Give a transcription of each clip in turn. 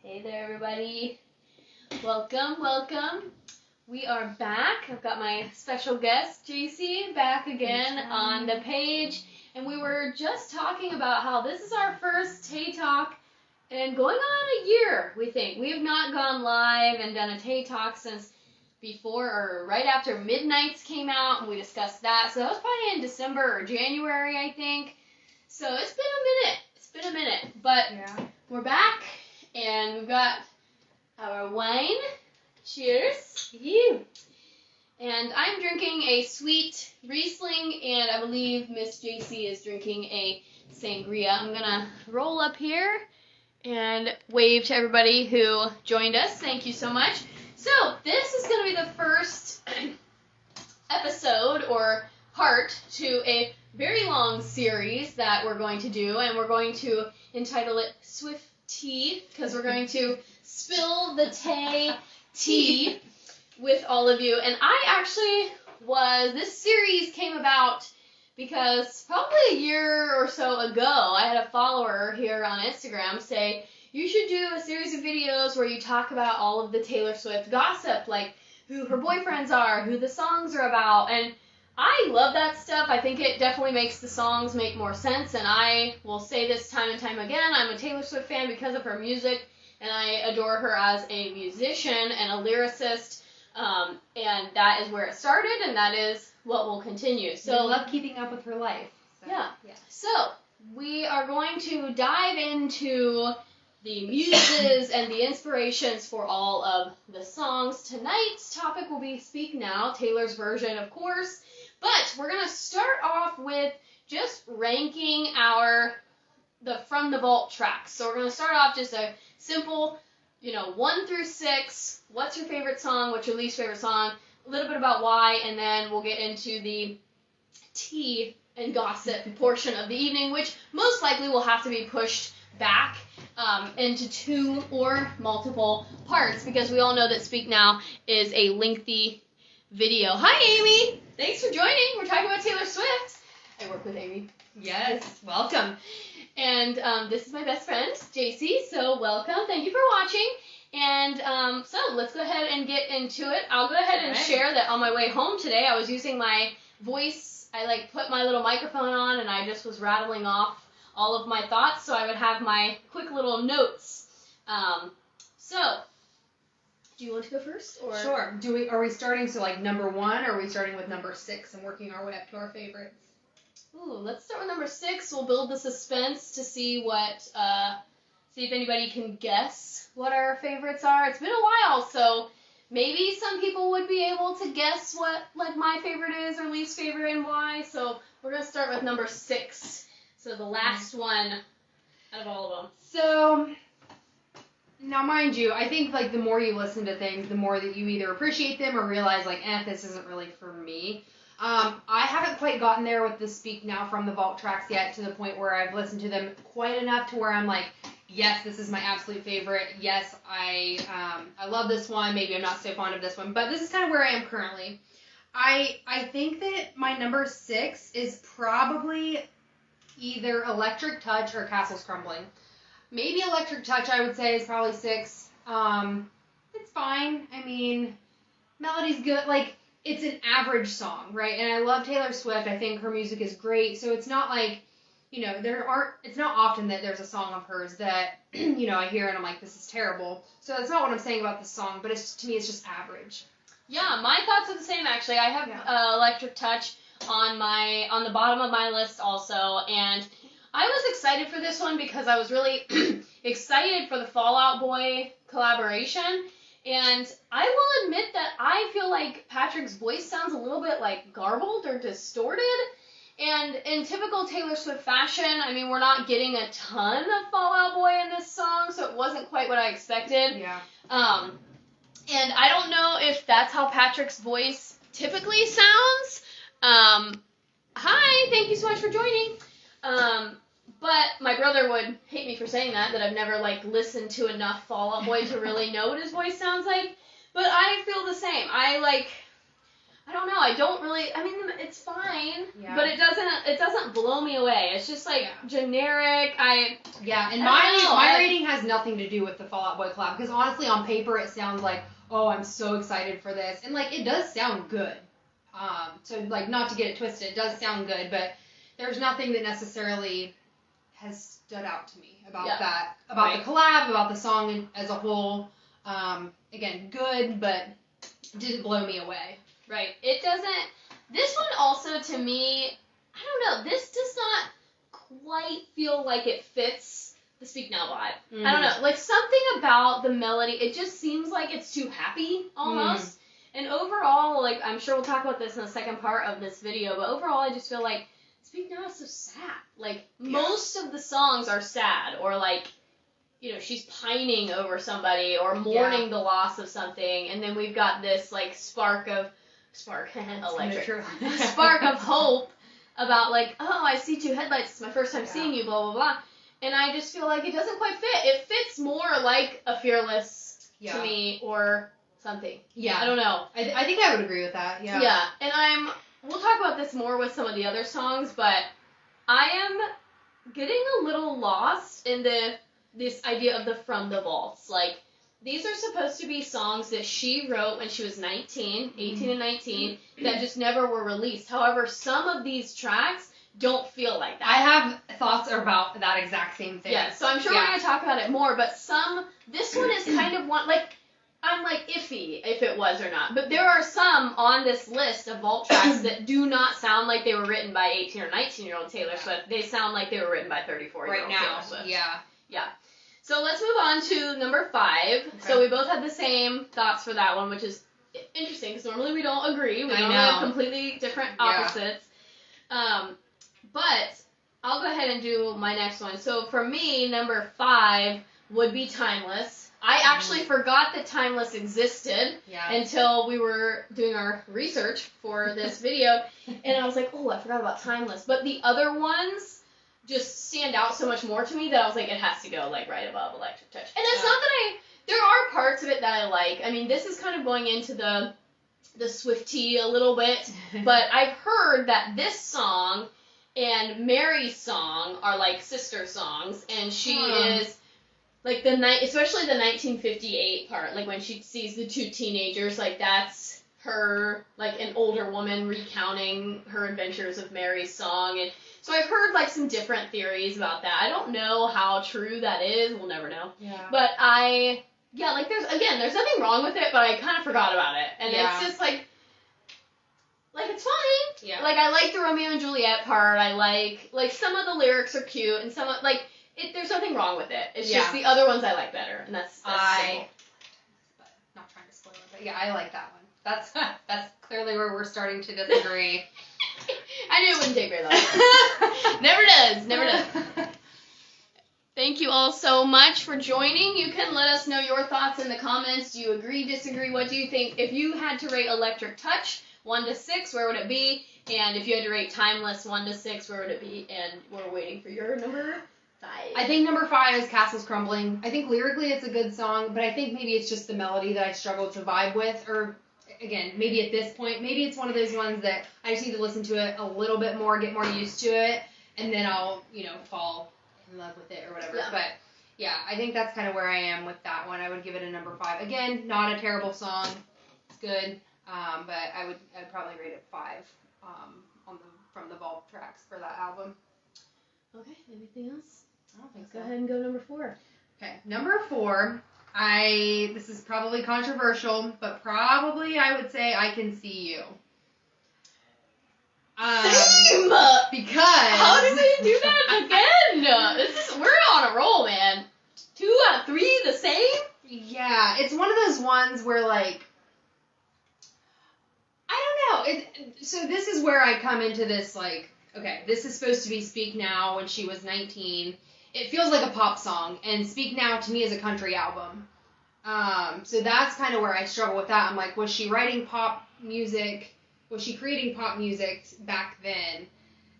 Hey there, everybody. Welcome. We are back. I've got my special guest, JC, back again on the page. And we were just talking about how this is our first Tay Talk and going on a year, we think. We have not gone live and done a Tay Talk since before or right after Midnights came out, and we discussed that. So that was probably in December or January, I think. So it's been a minute. But We're back, and we've got our wine. Cheers. You. And I'm drinking a sweet Riesling, and I believe Miss JC is drinking a sangria. I'm going to roll up here and wave to everybody who joined us. Thank you so much. So this is going to be the first episode or part to a very long series that we're going to do, and we're going to entitle it Swift Tea, because we're going to spill the Tay tea with all of you. And this series came about because probably a year or so ago, I had a follower here on Instagram say, you should do a series of videos where you talk about all of the Taylor Swift gossip, like who her boyfriends are, who the songs are about, and I love that stuff. I think it definitely makes the songs make more sense, and I will say this time and time again, I'm a Taylor Swift fan because of her music, and I adore her as a musician and a lyricist, and that is where it started, and that is what will continue. So I love keeping up with her life. So, yeah. So we are going to dive into the muses and the inspirations for all of the songs. Tonight's topic will be Speak Now, Taylor's version, of course. But we're going to start off with just ranking the From the Vault tracks. So we're going to start off just a simple, 1 through 6. What's your favorite song? What's your least favorite song? A little bit about why, and then we'll get into the tea and gossip portion of the evening, which most likely will have to be pushed back into 2 or multiple parts, because we all know that Speak Now is a lengthy video. Hi, Amy! Thanks for joining. We're talking about Taylor Swift. I work with Amy. Yes, welcome. And this is my best friend, JC, so welcome. Thank you for watching. And so let's go ahead and get into it. I'll go ahead and share that on my way home today, I was using my voice. I put my little microphone on, and I just was rattling off all of my thoughts, so I would have my quick little notes. So, do you want to go first? Or? Sure. Are we starting, number 1, or are we starting with number 6 and working our way up to our favorites? Ooh, let's start with number 6. We'll build the suspense to see see if anybody can guess what our favorites are. It's been a while, so maybe some people would be able to guess what, my favorite is or least favorite and why. So we're going to start with number 6. So the last one out of all of them. So, now mind you, I think, the more you listen to things, the more that you either appreciate them or realize, this isn't really for me. I haven't quite gotten there with the Speak Now From the Vault tracks yet, to the point where I've listened to them quite enough to where I'm like, yes, this is my absolute favorite. Yes, I love this one. Maybe I'm not so fond of this one, but this is kind of where I am currently. I think that my number 6 is probably either Electric Touch or Castles Crumbling. Maybe Electric Touch, I would say, is probably 6. It's fine. I mean, melody's good. It's an average song, right? And I love Taylor Swift. I think her music is great. So it's not it's not often that there's a song of hers that, I hear and I'm like, this is terrible. So that's not what I'm saying about this song, but to me, it's just average. Yeah, my thoughts are the same, actually. I have Electric Touch on the bottom of my list also, and I was excited for this one because I was really excited for the Fall Out Boy collaboration, and I will admit that I feel like Patrick's voice sounds a little bit garbled or distorted, and in typical Taylor Swift fashion, I mean, we're not getting a ton of Fall Out Boy in this song, so it wasn't quite what I expected. Yeah. And I don't know if that's how Patrick's voice typically sounds. Hi, thank you so much for joining. But my brother would hate me for saying that I've never, listened to enough Fall Out Boy to really know what his voice sounds like. But I feel the same. I don't know. I don't really. I mean, it's fine, Yeah. but it doesn't blow me away. It's just like generic. And my rating has nothing to do with the Fall Out Boy collab, because honestly, on paper, it sounds like, oh, I'm so excited for this, and like it does sound good. So like, not to get it twisted, it does sound good, but there's nothing that necessarily has stood out to me about that, about the collab, about the song as a whole. Again, good, but didn't blow me away. Right. It doesn't. This one also, to me, I don't know. This does not quite feel like it fits the Speak Now vibe. I don't know. Like, something about the melody, it just seems like it's too happy, almost. And overall, like, I'm sure we'll talk about this in the second part of this video, but overall, I just feel like Speak Now is so sad. Like, most of the songs are sad, or like, you know, she's pining over somebody, or mourning the loss of something, and then we've got this, like, spark of hope about, like, oh, I see two headlights, it's my first time seeing you, blah, blah, blah. And I just feel like it doesn't quite fit. It fits more like a Fearless to me, or something. Yeah. I don't know. I think I would agree with that, Yeah, and we'll talk about this more with some of the other songs, but I am getting a little lost in this idea of the From the Vaults. Like, these are supposed to be songs that she wrote when she was 18 and 19, that just never were released. However, some of these tracks don't feel like that. I have thoughts about that exact same thing. Yeah, so I'm sure we're going to talk about it more, but this one is kind of one, like, I'm, like, iffy if it was or not. But there are some on this list of vault tracks that do not sound like they were written by 18 or 19-year-old Taylor Swift. They sound like they were written by 34-year-old Taylor Swift. Yeah. So let's move on to number 5. Okay. So we both had the same thoughts for that one, which is interesting, because normally we don't agree. We normally have completely different opposites. But I'll go ahead and do my next one. So for me, number 5 would be Timeless. I actually forgot that Timeless existed until we were doing our research for this video, and I was like, oh, I forgot about Timeless. But the other ones just stand out so much more to me that I was like, it has to go, like, right above Electric Touch. And it's not that there are parts of it that I like. I mean, this is kind of going into the Swiftie a little bit, but I've heard that this song and Mary's song are, like, sister songs, and she is... Like, especially the 1958 part, like, when she sees the two teenagers, like, that's her, like, an older woman recounting her adventures of Mary's song, and so I've heard, like, some different theories about that. I don't know how true that is, we'll never know, but like, there's nothing wrong with it, but I kind of forgot about it, and it's just, like, it's fine, like, I like the Romeo and Juliet part, I like, some of the lyrics are cute, and some of, like, there's nothing wrong with it. It's just the other ones I like better, and that's simple. But not trying to spoil it, but yeah, I like that one. That's clearly where we're starting to disagree. I knew it wouldn't take very long. Never does. Thank you all so much for joining. You can let us know your thoughts in the comments. Do you agree, disagree? What do you think? If you had to rate Electric Touch 1 to 6, where would it be? And if you had to rate Timeless 1 to 6, where would it be? And we're waiting for your number 5. I think number 5 is Castles Crumbling. I think lyrically it's a good song, but I think maybe it's just the melody that I struggle to vibe with, or again, maybe at this point, maybe it's one of those ones that I just need to listen to it a little bit more, get more used to it, and then I'll, fall in love with it or whatever. Yeah. But yeah, I think that's kind of where I am with that one. I would give it a number 5. Again, not a terrible song. It's good, but I'd probably rate it 5 from the vault tracks for that album. Okay, anything else? I don't think so. Go ahead and go number 4. Okay, number 4, this is probably controversial, but probably I would say I Can See You. Same! Because... How did we do that again? We're on a roll, man. 2 out of 3 the same? Yeah, it's one of those ones where, like, I don't know. So this is where I come into this, like, okay, this is supposed to be Speak Now when she was 19. It feels like a pop song, and Speak Now to me is a country album. So that's kind of where I struggle with that. I'm like, was she writing pop music? Was she creating pop music back then?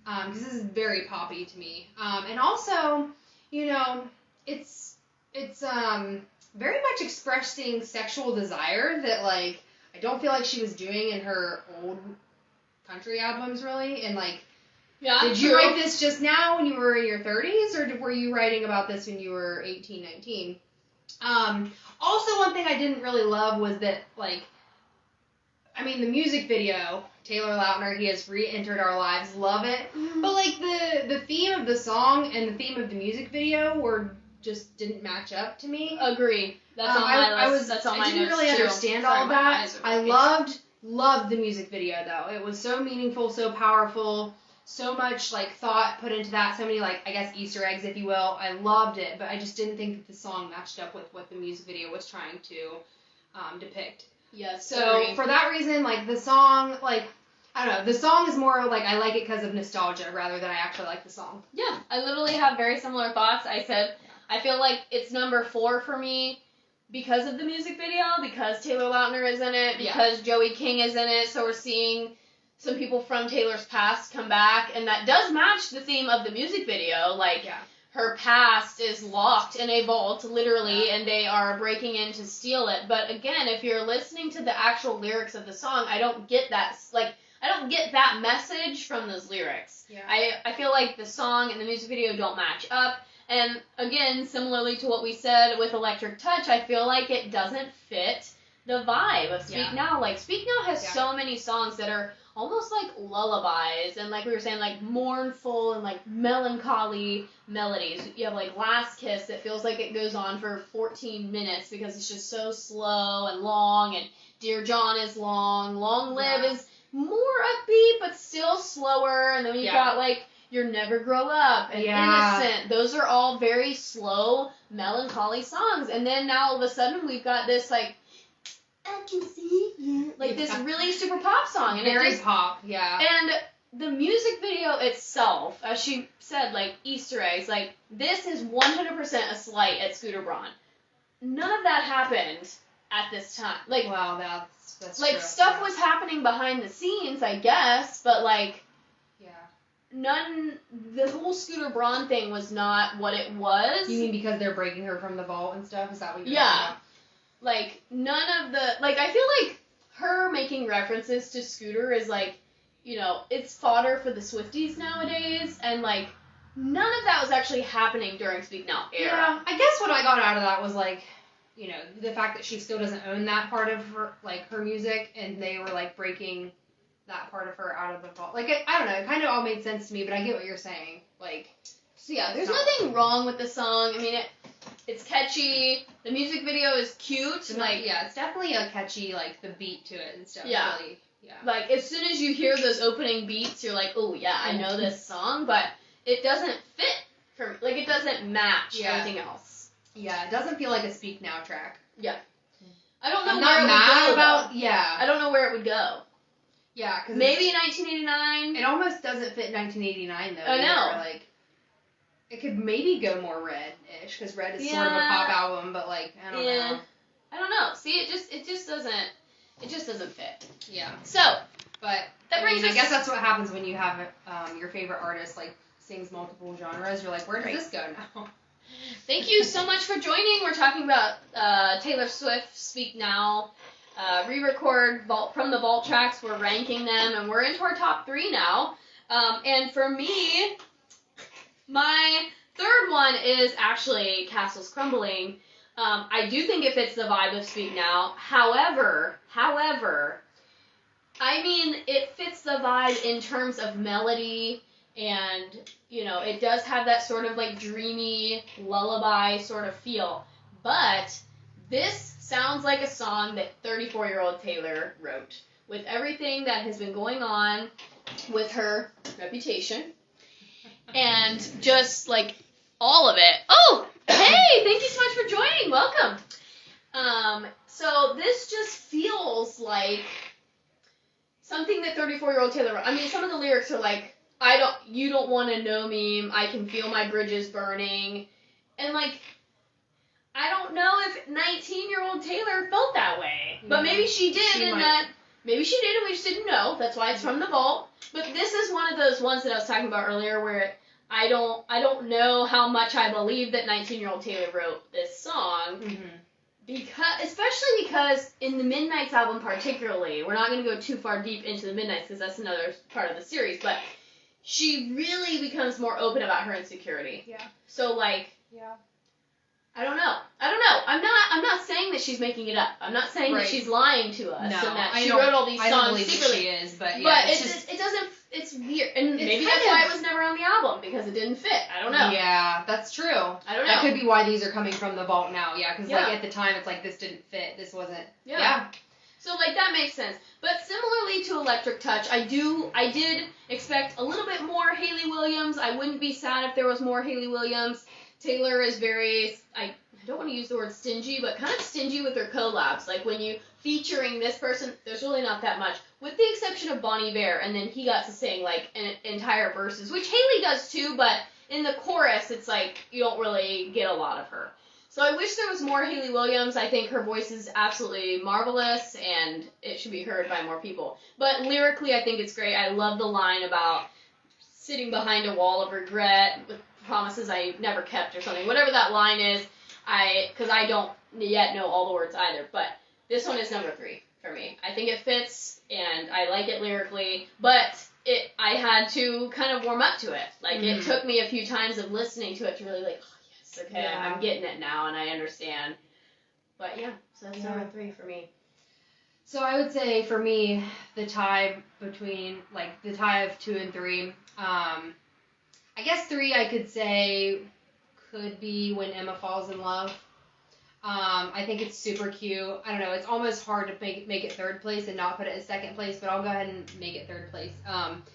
Because this is very poppy to me. And also, it's very much expressing sexual desire that, like, I don't feel like she was doing in her old country albums, really. And, like, Yeah, did you write this just now when you were in your 30s, or were you writing about this when you were 18, 19? Also, one thing I didn't really love was that, like, I mean, the music video, Taylor Lautner, he has re-entered our lives, love it. But, like, the theme of the song and the theme of the music video just didn't match up to me. Agree. That's on my list. That's on my notes, I didn't really understand all of that. I loved the music video, though. It was so meaningful, so powerful, so much, like, thought put into that, so many, like, I guess, Easter eggs, if you will. I loved it, but I just didn't think that the song matched up with what the music video was trying to depict. Yes. So, for that reason, like, the song, like, I don't know, the song is more, like, I like it because of nostalgia rather than I actually like the song. Yeah, I literally have very similar thoughts. I said, I feel like it's number 4 for me because of the music video, because Taylor Lautner is in it, because Joey King is in it, so we're seeing some people from Taylor's past come back, and that does match the theme of the music video, like, her past is locked in a vault, literally, and they are breaking in to steal it. But again, if you're listening to the actual lyrics of the song, I don't get that, like, I don't get that message from those lyrics. Yeah. I feel like the song and the music video don't match up. And again, similarly to what we said with Electric Touch, I feel like it doesn't fit the vibe of Speak Now. Like, Speak Now has so many songs that are almost like lullabies, and like we were saying, like mournful and like melancholy melodies. You have like Last Kiss that feels like it goes on for 14 minutes because it's just so slow and long, and Dear John is long. Long Live is more upbeat but still slower, and then you've got like You'll Never Grow Up and Innocent. Those are all very slow, melancholy songs, and then now all of a sudden we've got this like I can see you. Like this really super pop song. And very pop, And the music video itself, as she said, like Easter eggs, like this is 100% a slight at Scooter Braun. None of that happened at this time. Like, wow, that's like true. stuff was happening behind the scenes, I guess, but like the whole Scooter Braun thing was not what it was. You mean because they're breaking her from the vault and stuff? Is that what you're talking about? Like, none of the, like, I feel like her making references to Scooter is, like, you know, it's fodder for the Swifties nowadays, and, like, none of that was actually happening during Speak Now era. Yeah, I guess what I got out of that was, like, you know, the fact that she still doesn't own that part of her, like, her music, and they were, like, breaking that part of her out of the vault. Like, I don't know, it kind of all made sense to me, but I get what you're saying. Like, so yeah, there's nothing wrong with the song. I mean, it's catchy. The music video is cute. It's definitely a catchy, like, the beat to it and stuff. Yeah. Really, Like, as soon as you hear those opening beats, you're like, oh, yeah, I know this song, but it doesn't fit for me. Like, it doesn't match everything else. Yeah, it doesn't feel like a Speak Now track. Yeah. I don't know I'm where not it mad would go, about, though. I don't know where it would go. Yeah, because maybe 1989. It almost doesn't fit 1989, though. I know. Like, it could maybe go more Red-ish, because Red is sort of a pop album, but, like, I don't know. I don't know. See, it just doesn't fit. Yeah. So, but that brings us. I guess that's what happens when you have your favorite artist like sings multiple genres. You're like, where does this go now? Thank you so much for joining. We're talking about Taylor Swift, Speak Now, re-record from the vault tracks. We're ranking them, and we're into our top 3 now. And for me, my third one is actually Castles Crumbling. I do think it fits the vibe of Speak Now. However, I mean, it fits the vibe in terms of melody, and, you know, it does have that sort of, like, dreamy, lullaby sort of feel. But this sounds like a song that 34-year-old Taylor wrote, with everything that has been going on with her reputation, and just, like, all of it. Oh, hey, thank you so much for joining. Welcome. So this just feels like something that 34-year-old Taylor wrote. I mean, some of the lyrics are like, you don't want to know me, I can feel my bridges burning. And, like, I don't know if 19-year-old Taylor felt that way. But maybe she did, maybe she did and we just didn't know. That's why it's from the vault. But this is one of those ones that I was talking about earlier where I don't know how much I believe that 19-year-old Taylor wrote this song. Especially because in the Midnights album particularly, we're not going to go too far deep into the Midnights because that's another part of the series, but she really becomes more open about her insecurity. Yeah. So, like... Yeah. I don't know. I'm not saying that she's making it up. I'm not saying that she's lying to us and that she wrote all these songs I don't believe secretly. She is, but yeah. But it doesn't. It's weird, and maybe that's why it was never on the album because it didn't fit. I don't know. Yeah, that's true. I don't know. That could be why these are coming from the vault now. Yeah, because Yeah. like at the time it's like this didn't fit. This wasn't. Yeah. So like that makes sense. But similarly to Electric Touch, I did expect a little bit more Hayley Williams. I wouldn't be sad if there was more Hayley Williams. Taylor is very, I don't want to use the word stingy, but kind of stingy with her collabs. Like when you featuring this person, there's really not that much. With the exception of Bon Iver, and then he got to sing like an entire verses, which Hayley does too, but in the chorus, it's like you don't really get a lot of her. So I wish there was more Hayley Williams. I think her voice is absolutely marvelous, and it should be heard by more people. But lyrically, I think it's great. I love the line about sitting behind a wall of regret with promises I never kept or something. Whatever that line is, because I don't yet know all the words either. But this one is number 3 for me. I think it fits, and I like it lyrically, but I had to kind of warm up to it. Like, it took me a few times of listening to it to really like, oh, yes, okay, I'm getting it now, and I understand. But, yeah, so that's number 3 for me. So I would say, for me, the tie of 2 and 3, I guess 3 I could say could be When Emma Falls in Love. I think it's super cute. I don't know, it's almost hard to make it 3rd place and not put it in 2nd place, but I'll go ahead and make it 3rd place.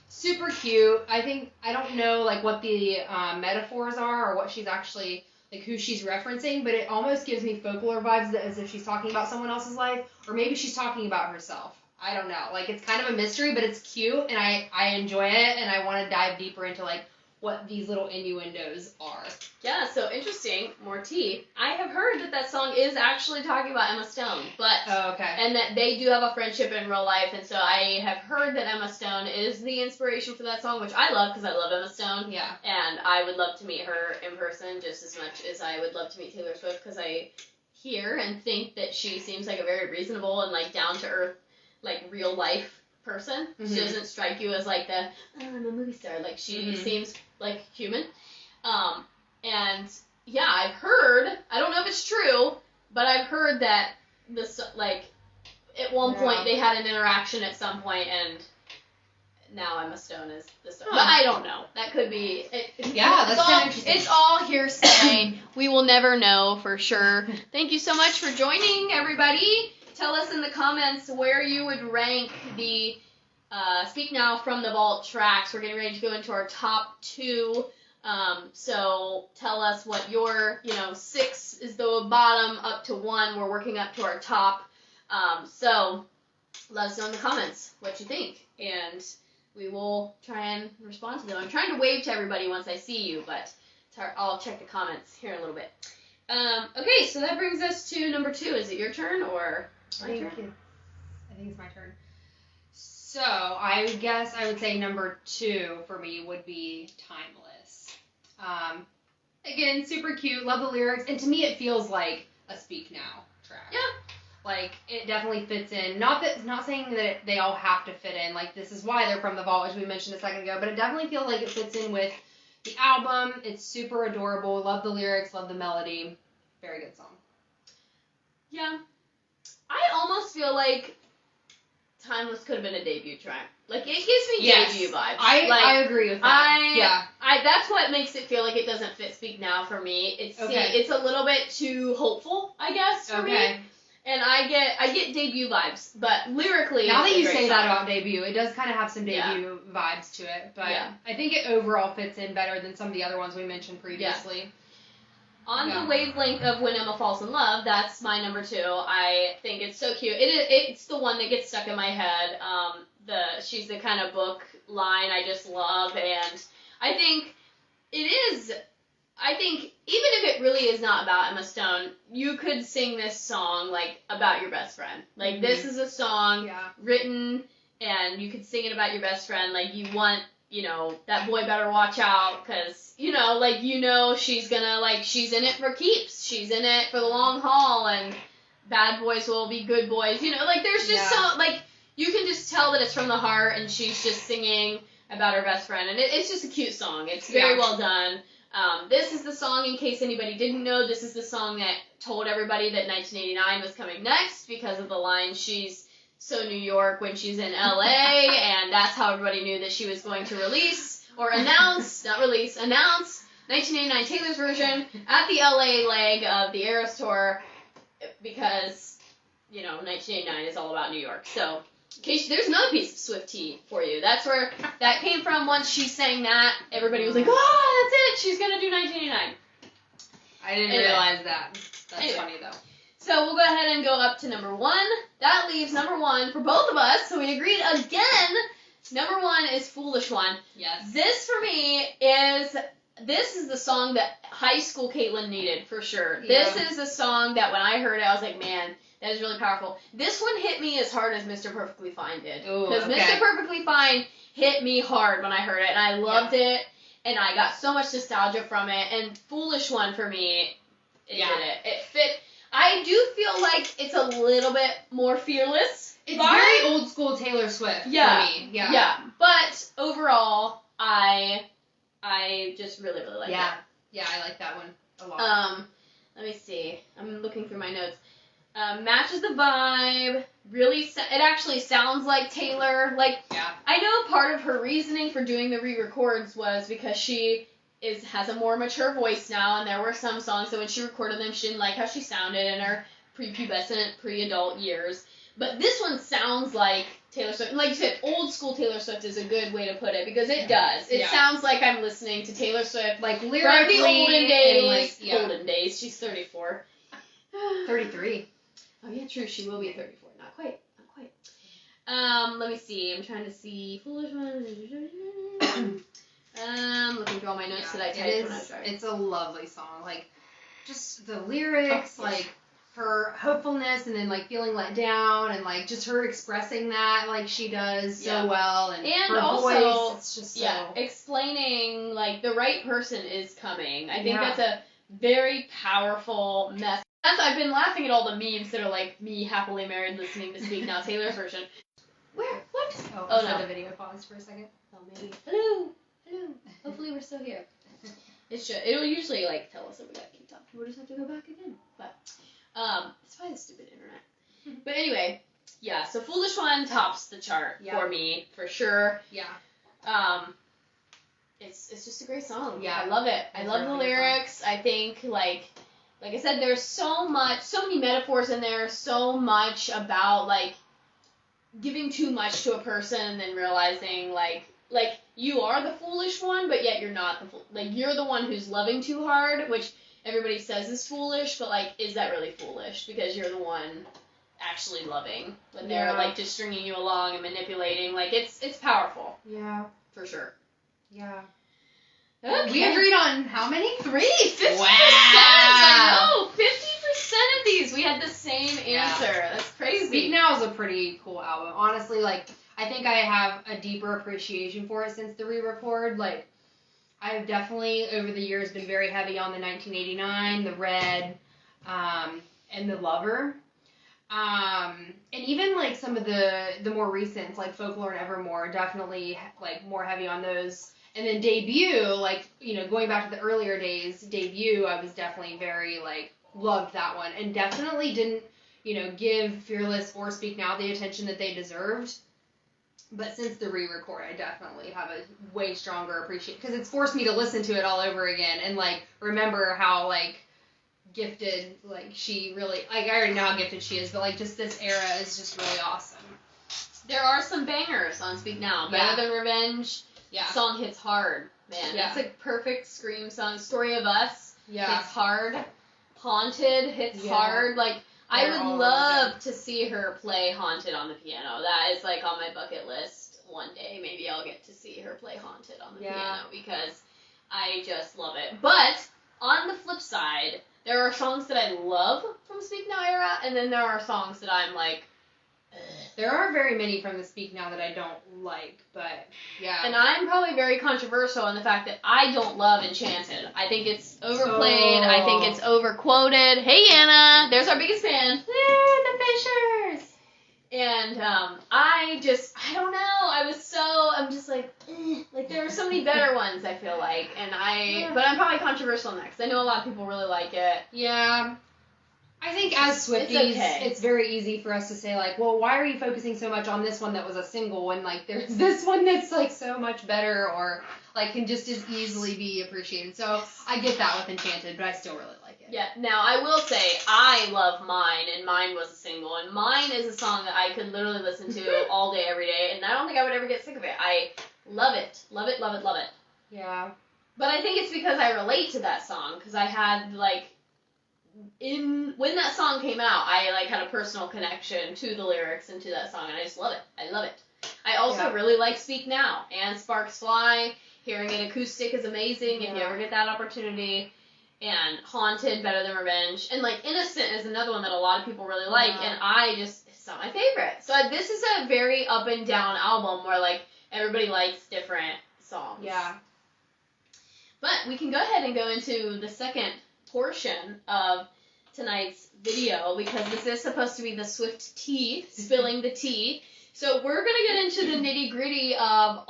Super cute. I don't know like what the metaphors are or what she's actually, like who she's referencing, but it almost gives me folklore vibes as if she's talking about someone else's life, or maybe she's talking about herself. I don't know. Like, it's kind of a mystery, but it's cute, and I enjoy it, and I want to dive deeper into like what these little innuendos are. Yeah, so interesting. More tea. I have heard that song is actually talking about Emma Stone, but and that they do have a friendship in real life, and so I have heard that Emma Stone is the inspiration for that song, which I love because I love Emma Stone. Yeah. And I would love to meet her in person just as much as I would love to meet Taylor Swift because I hear and think that she seems like a very reasonable and like down to earth, like real life person. Mm-hmm. She doesn't strike you as like the I'm a movie star. Like she seems like human. And yeah, I've heard, I don't know if it's true, but I've heard that this like at one point they had an interaction at some point, and now Emma Stone is the star. But I don't know. That could be. That's kind of interesting. It's all hearsay. We will never know for sure. Thank you so much for joining, everybody. Tell us in the comments where you would rank the Speak Now from the Vault tracks. We're getting ready to go into our top 2. So tell us what your, 6 is the bottom up to 1. We're working up to our top. So let us know in the comments what you think, and we will try and respond to them. I'm trying to wave to everybody once I see you, but I'll check the comments here in a little bit. Okay, so that brings us to number 2. Is it your turn or my turn? I think it's my turn. So I guess I would say number 2 for me would be Timeless. Again, super cute, love the lyrics, and to me it feels like a Speak Now track. Yeah. Like, it definitely fits in. Not saying that they all have to fit in. Like, this is why they're from the vault, as we mentioned a second ago. But it definitely feels like it fits in with the album. It's super adorable. Love the lyrics. Love the melody. Very good song. Yeah. I almost feel like Timeless could have been a debut track. Like, it gives me debut vibes. I agree with that. That's what makes it feel like it doesn't fit Speak Now for me. It's a little bit too hopeful, I guess, for me. And I get debut vibes, but lyrically, now that you say that about debut, it does kind of have some debut vibes to it. But I think it overall fits in better than some of the other ones we mentioned previously. Yeah. On the wavelength of When Emma Falls in Love, that's my number 2. I think it's so cute. It's the one that gets stuck in my head. She's the kind of book line I just love, and I think it is. I think even if it really is not about Emma Stone, you could sing this song like about your best friend. Like this is a song written, and you could sing it about your best friend. Like you want, that boy better watch out, because she's gonna she's in it for keeps. She's in it for the long haul, and bad boys will be good boys. You know, like there's just so like you can just tell that it's from the heart, and she's just singing about her best friend, and it's just a cute song. It's very well done. This is the song, in case anybody didn't know, this is the song that told everybody that 1989 was coming next because of the line, she's so New York when she's in LA, and that's how everybody knew that she was going to release, or announce, not release, announce 1989 Taylor's version at the LA leg of the Eras Tour, because, you know, 1989 is all about New York. So, in case there's another piece of Swift tea for you. That's where that came from. Once she sang that, everybody was like, oh, that's it, she's gonna do 1989. I didn't realize that. That's funny, though. So we'll go ahead and go up to number 1. That leaves number 1 for both of us, so we agreed again. Number 1 is Foolish One. Yes. This, for me, this is the song that high school Caitlin needed, for sure. Yeah. This is the song that when I heard it, I was like, man, that is really powerful. This one hit me as hard as Mr. Perfectly Fine did. Because Mr. Perfectly Fine hit me hard when I heard it, and I loved it, and I got so much nostalgia from it, and Foolish One, for me, it did it. It fit. I do feel like it's a little bit more fearless. It's very old school Taylor Swift for me. Yeah. But overall, I just really, really like it. Yeah, I like that one a lot. Let me see. I'm looking through my notes. Matches the vibe. Really, it actually sounds like Taylor. Like, I know part of her reasoning for doing the re-records was because she has a more mature voice now, and there were some songs that when she recorded them, she didn't like how she sounded in her prepubescent, pre-adult years. But this one sounds like Taylor Swift. Like you said, old school Taylor Swift is a good way to put it, because it does. It sounds like I'm listening to Taylor Swift, like lyrically, from the olden days. And Olden days. She's 34. 33. Oh yeah, true. She will be 34. Not quite. Let me see. I'm trying to see. Foolish One. Looking through all my notes that I typed when I was driving. It's a lovely song. Like, just the lyrics, like her hopefulness, and then like feeling let down, and like just her expressing that like she does so well, and her also, voice. It's just explaining like the right person is coming. I think that's a very powerful message. I've been laughing at all the memes that are like me happily married listening to Speak Now Taylor's version. Where? What? Oh no. The video paused for a second. Oh, maybe. Hello. Hopefully we're still here. It'll usually like tell us that we gotta keep talking. We'll just have to go back again. But it's probably the stupid internet. But anyway, so Foolish One tops the chart for me, for sure. It's just a great song. I love it. I love the lyrics. I think like I said, there's so many metaphors in there, so much about like giving too much to a person and then realizing like you are the foolish one, but yet you're not you're the one who's loving too hard, which everybody says is foolish, but like, is that really foolish? Because you're the one actually loving when they're like just stringing you along and manipulating. Like it's powerful. Yeah. For sure. Yeah. Okay. We agreed on how many? 3. 50%. Wow. I know. 50% of these we had the same answer. That's crazy. Speak Now is a pretty cool album. Honestly, like, I think I have a deeper appreciation for it since the re-record. Like, I've definitely, over the years, been very heavy on the 1989, the Red, and the Lover. And even, like, some of the more recents, like Folklore and Evermore, definitely, like, more heavy on those. And then Debut, like, you know, going back to the earlier days, Debut, I was definitely very, like, loved that one. And definitely didn't, you know, give Fearless or Speak Now the attention that they deserved. But since the re-record, I definitely have a way stronger appreciation, because it's forced me to listen to it all over again and, like, remember how, like, gifted, like, she really, like, I already know how gifted she is, but, like, just this era is just really awesome. There are some bangers on Speak Now. Better Than Revenge. The song hits hard, man. That's a perfect scream song. Story of Us hits hard. Haunted hits hard. Like, I would love to see her play Haunted on the piano. That is, like, on my bucket list one day. Maybe I'll get to see her play Haunted on the piano, because I just love it. But, on the flip side, there are songs that I love from Speak Now era, and then there are songs that I'm like, ugh. There aren't very many from the Speak Now that I don't like, but yeah. And I'm probably very controversial in the fact that I don't love Enchanted. I think it's overplayed. I think it's overquoted. Hey, Anna! There's our biggest fan. Woo, the Fishers! And I don't know. I'm just like, like there are so many better ones, I feel like. But I'm probably controversial in that because I know a lot of people really like it. Yeah. I think as Swifties, it's very easy for us to say, like, well, why are you focusing so much on this one that was a single when, like, there's this one that's, like, so much better or, like, can just as easily be appreciated. So I get that with Enchanted, but I still really like it. Yeah, now I will say I love Mine, and Mine was a single, and Mine is a song that I could literally listen to all day, every day, and I don't think I would ever get sick of it. I love it. Love it, love it, love it. Yeah. But I think it's because I relate to that song, because I had, like, when that song came out, I, like, had a personal connection to the lyrics and to that song, and I just love it. I love it. I also really like Speak Now, and Sparks Fly. Hearing it acoustic is amazing if you ever get that opportunity. And Haunted, Better Than Revenge. And, like, Innocent is another one that a lot of people really like, and it's not my favorite. So this is a very up and down album where, like, everybody likes different songs. Yeah. But we can go ahead and go into the second portion of tonight's video, because this is supposed to be the Swift tea, spilling the tea. So we're going to get into the nitty-gritty of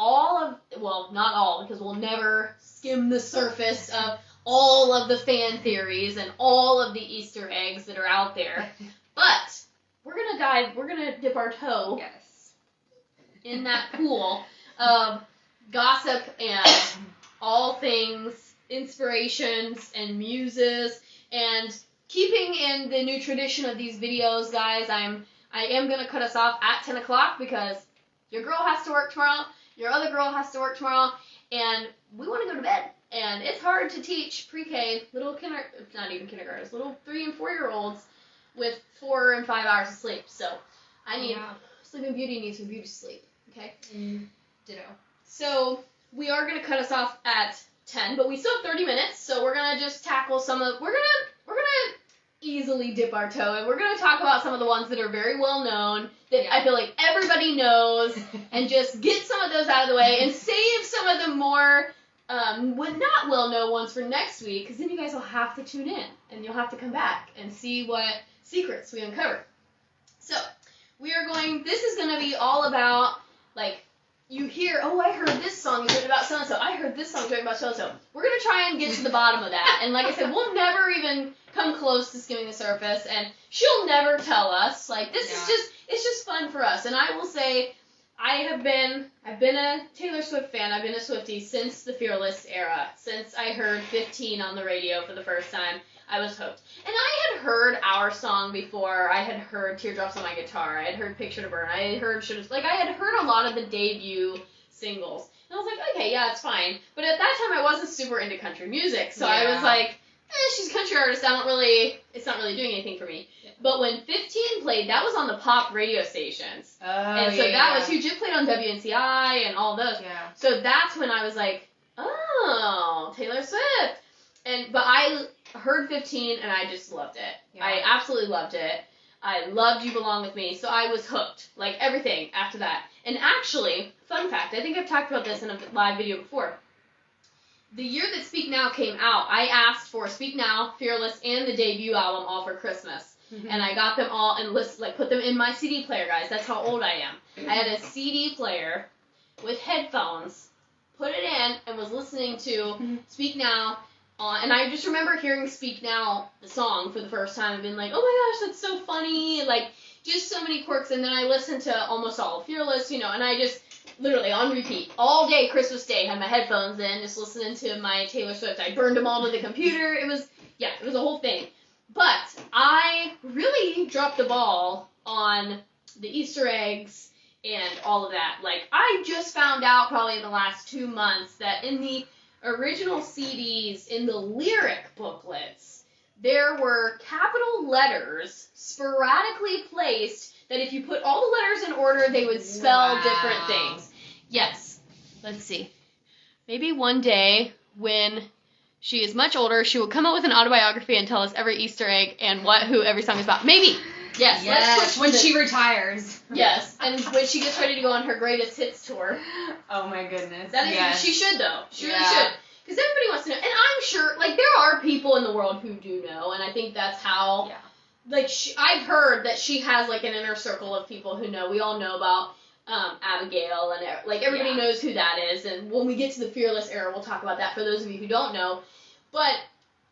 not all, because we'll never skim the surface of all of the fan theories and all of the Easter eggs that are out there. But we're going to dip our toe in that pool of gossip and all things inspirations and muses, and keeping in the new tradition of these videos, guys, I am going to cut us off at 10 o'clock because your girl has to work tomorrow, your other girl has to work tomorrow, and we want to go to bed. And it's hard to teach pre-K, little 3 and 4 year olds with 4 and 5 hours of sleep. So Sleeping Beauty needs her beauty sleep. Okay? Ditto. So we are going to cut us off at 10, but we still have 30 minutes, so we're going to just tackle we're going to easily dip our toe, and we're going to talk about some of the ones that are very well known, that I feel like everybody knows, and just get some of those out of the way, and save some of the more not well-known ones for next week, because then you guys will have to tune in, and you'll have to come back and see what secrets we uncover. So, this is going to be all about, like, you hear, I heard this song is written about so-and-so. I heard this song is written about so-and-so. We're going to try and get to the bottom of that. And like I said, we'll never even come close to skimming the surface. And she'll never tell us. Like, it's just fun for us. And I will say, I've been a Taylor Swift fan. I've been a Swiftie since the Fearless era. Since I heard 15 on the radio for the first time, I was hooked. And I had heard our song before. I had heard Teardrops on My Guitar. I had heard Picture to Burn. I had heard I had heard a lot of the debut singles. And I was like, okay, yeah, it's fine. But at that time, I wasn't super into country music. So I was like, she's a country artist. It's not really doing anything for me. Yeah. But when 15 played, that was on the pop radio stations. And so that was huge. It played on WNCI and all those. Yeah. So that's when I was like, oh, Taylor Swift. But I heard 15 and I just loved it. Yeah. I absolutely loved it. I loved You Belong With Me, so I was hooked. Like, everything after that. And actually, fun fact, I think I've talked about this in a live video before. The year that Speak Now came out, I asked for Speak Now, Fearless, and the debut album all for Christmas. Mm-hmm. And I got them all and put them in my CD player, guys. That's how old I am. I had a CD player with headphones, put it in, and was listening to Speak Now. And I just remember hearing Speak Now, the song, for the first time and being like, oh my gosh, that's so funny. Like, just so many quirks. And then I listened to almost all of Fearless, and I just, literally, on repeat, all day, Christmas Day, had my headphones in, just listening to my Taylor Swift. I burned them all to the computer. It was a whole thing. But I really dropped the ball on the Easter eggs and all of that. Like, I just found out probably in the last 2 months that in the original CDs, in the lyric booklets, there were capital letters sporadically placed that if you put all the letters in order, they would spell different things. Yes. Let's see. Maybe one day when she is much older, she will come up with an autobiography and tell us every Easter egg and who every song is about. Maybe. Yes. Yes. When she retires. Yes, and when she gets ready to go on her greatest hits tour. Oh my goodness. That is, she should though. She really should. Because everybody wants to know, and I'm sure, like, there are people in the world who do know, and I think that's how. Yeah. Like, I've heard that she has, like, an inner circle of people who know. We all know about Abigail, and, like, everybody knows who that is. And when we get to the Fearless era, we'll talk about that for those of you who don't know. But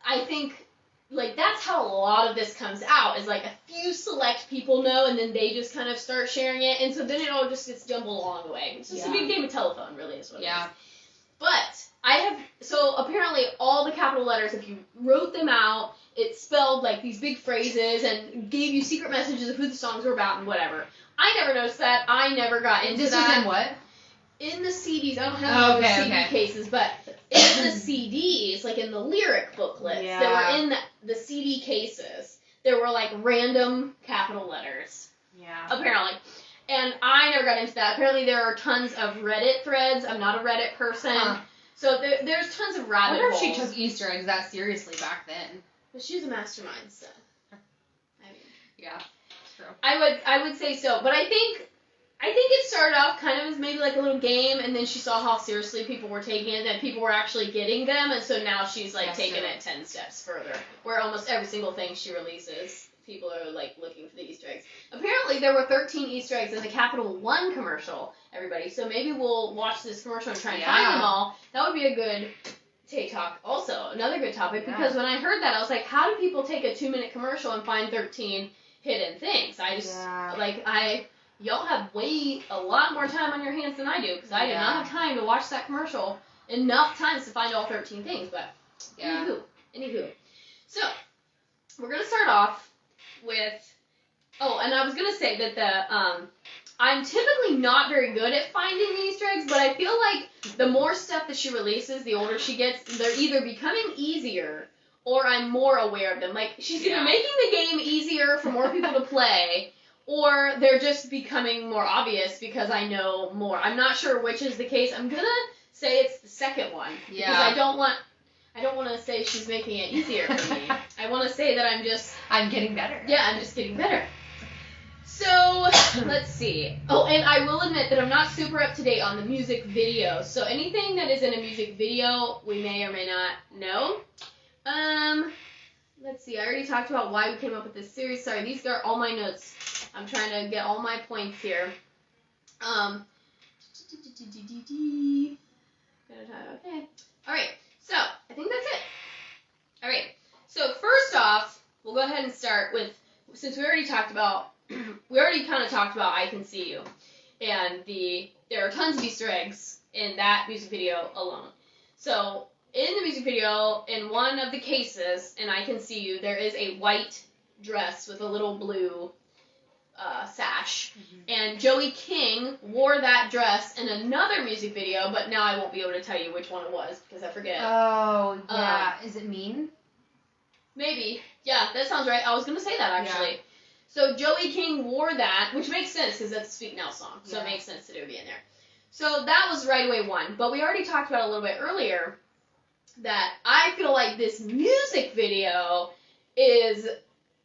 I think, like, that's how a lot of this comes out, is, like, a few select people know, and then they just kind of start sharing it. And so then it all just gets jumbled along the way. It's just a big game of telephone, really, is what it is. But so apparently all the capital letters, if you wrote them out, it spelled, like, these big phrases and gave you secret messages of who the songs were about and whatever. I never noticed that. I never got into that. This was in what? In the CDs. I don't have the CD cases, but in the CDs, like in the lyric booklets that were in the CD cases, there were, like, random capital letters. Yeah. Apparently. And I never got into that. Apparently there are tons of Reddit threads. I'm not a Reddit person. So there's tons of rabbit holes. I wonder if she took Easter eggs that seriously back then. But she's a mastermind, so. I mean. Yeah, true. I would say so. But I think it started off kind of as maybe like a little game, and then she saw how seriously people were taking it, that people were actually getting them, and so now she's, like, taking it 10 steps further, where almost every single thing she releases, people are, like, looking for the Easter eggs. Apparently, there were 13 Easter eggs in the Capital One commercial, everybody, so maybe we'll watch this commercial and try and find them all. That would be a good Tay Talk, also, another good topic, because when I heard that, I was like, how do people take a 2-minute commercial and find 13 hidden things? I just, y'all have a lot more time on your hands than I do, because I did not have time to watch that commercial enough times to find all 13 things, but anywho. So, we're going to start off with, and I was going to say that I'm typically not very good at finding the Easter eggs, but I feel like the more stuff that she releases, the older she gets, they're either becoming easier, or I'm more aware of them. Like, she's either making the game easier for more people to play, or they're just becoming more obvious because I know more. I'm not sure which is the case. I'm gonna say it's the second one. Yeah. Because I don't want to say she's making it easier for me. I want to say that I'm getting better. Yeah, I'm just getting better. So, let's see. Oh, and I will admit that I'm not super up to date on the music video. So anything that is in a music video, we may or may not know. Let's see. I already talked about why we came up with this series. Sorry, these are all my notes. I'm trying to get all my points here. Okay. All right. So, I think that's it. All right. So, first off, we'll go ahead and start with, since we already kind of talked about I Can See You. And there are tons of Easter eggs in that music video alone. So, in the music video, in one of the cases, in I Can See You, there is a white dress with a little blue sash. Mm-hmm. And Joey King wore that dress in another music video, but now I won't be able to tell you which one it was, because I forget. Oh, yeah. Is it Mean? Maybe. Yeah, that sounds right. I was going to say that, actually. Yeah. So Joey King wore that, which makes sense, because that's a Speak Now song, so it makes sense that it would be in there. So that was right away one. But we already talked about it a little bit earlier, that I feel like this music video is,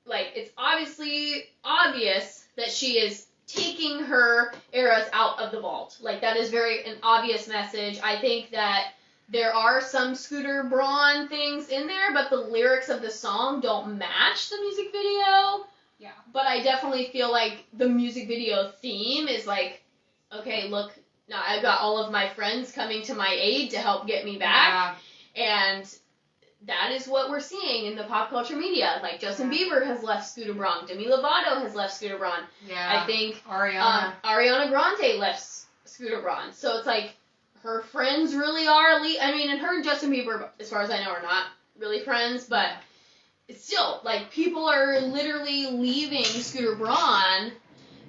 like, it's obviously obvious that she is taking her eras out of the vault. Like, that is an obvious message. I think that there are some Scooter Braun things in there, but the lyrics of the song don't match the music video. Yeah. But I definitely feel like the music video theme is like, okay, look, now I've got all of my friends coming to my aid to help get me back. Yeah. And that is what we're seeing in the pop culture media. Like, Justin Bieber has left Scooter Braun. Demi Lovato has left Scooter Braun. Yeah. I think Ariana Grande left Scooter Braun. So it's like, her friends really are and her and Justin Bieber, as far as I know, are not really friends, but it's still, like, people are literally leaving Scooter Braun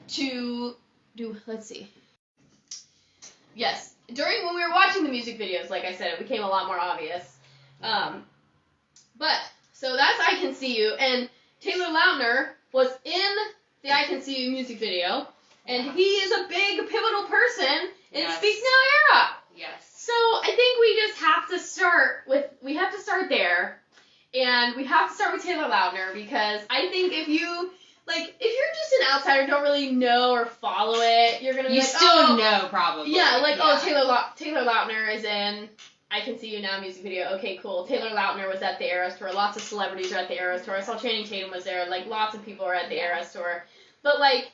to do, let's see. Yes. When we were watching the music videos, like I said, it became a lot more obvious. But, so that's I Can See You, and Taylor Lautner was in the I Can See You music video, and he is a big, pivotal person in the Speak Now era. Yes. So, I think we just have to start there, and we have to start with Taylor Lautner, because I think if you like, if you're just an outsider, don't really know or follow it, you're gonna be You like, still know, probably. yeah, like, oh, Taylor Lautner is in I Can See You Now music video. Okay, cool. Taylor Lautner was at the Eras Tour. Lots of celebrities are at the Eras Tour. I saw Channing Tatum was there. Like, lots of people are at the Eras Tour. But, like,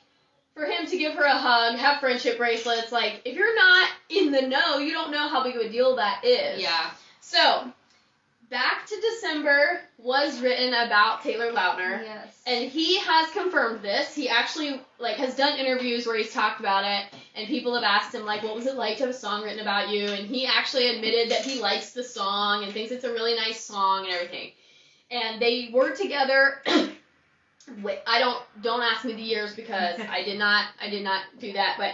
for him to give her a hug, have friendship bracelets, like, if you're not in the know, you don't know how big of a deal that is. Yeah. So, Back to December was written about Taylor Lautner. Yes. And he has confirmed this. He actually, like, has done interviews where he's talked about it, and people have asked him, like, what was it like to have a song written about you? And he actually admitted that he likes the song and thinks it's a really nice song and everything. And they were together. Wait, don't ask me the years because I did not do that, but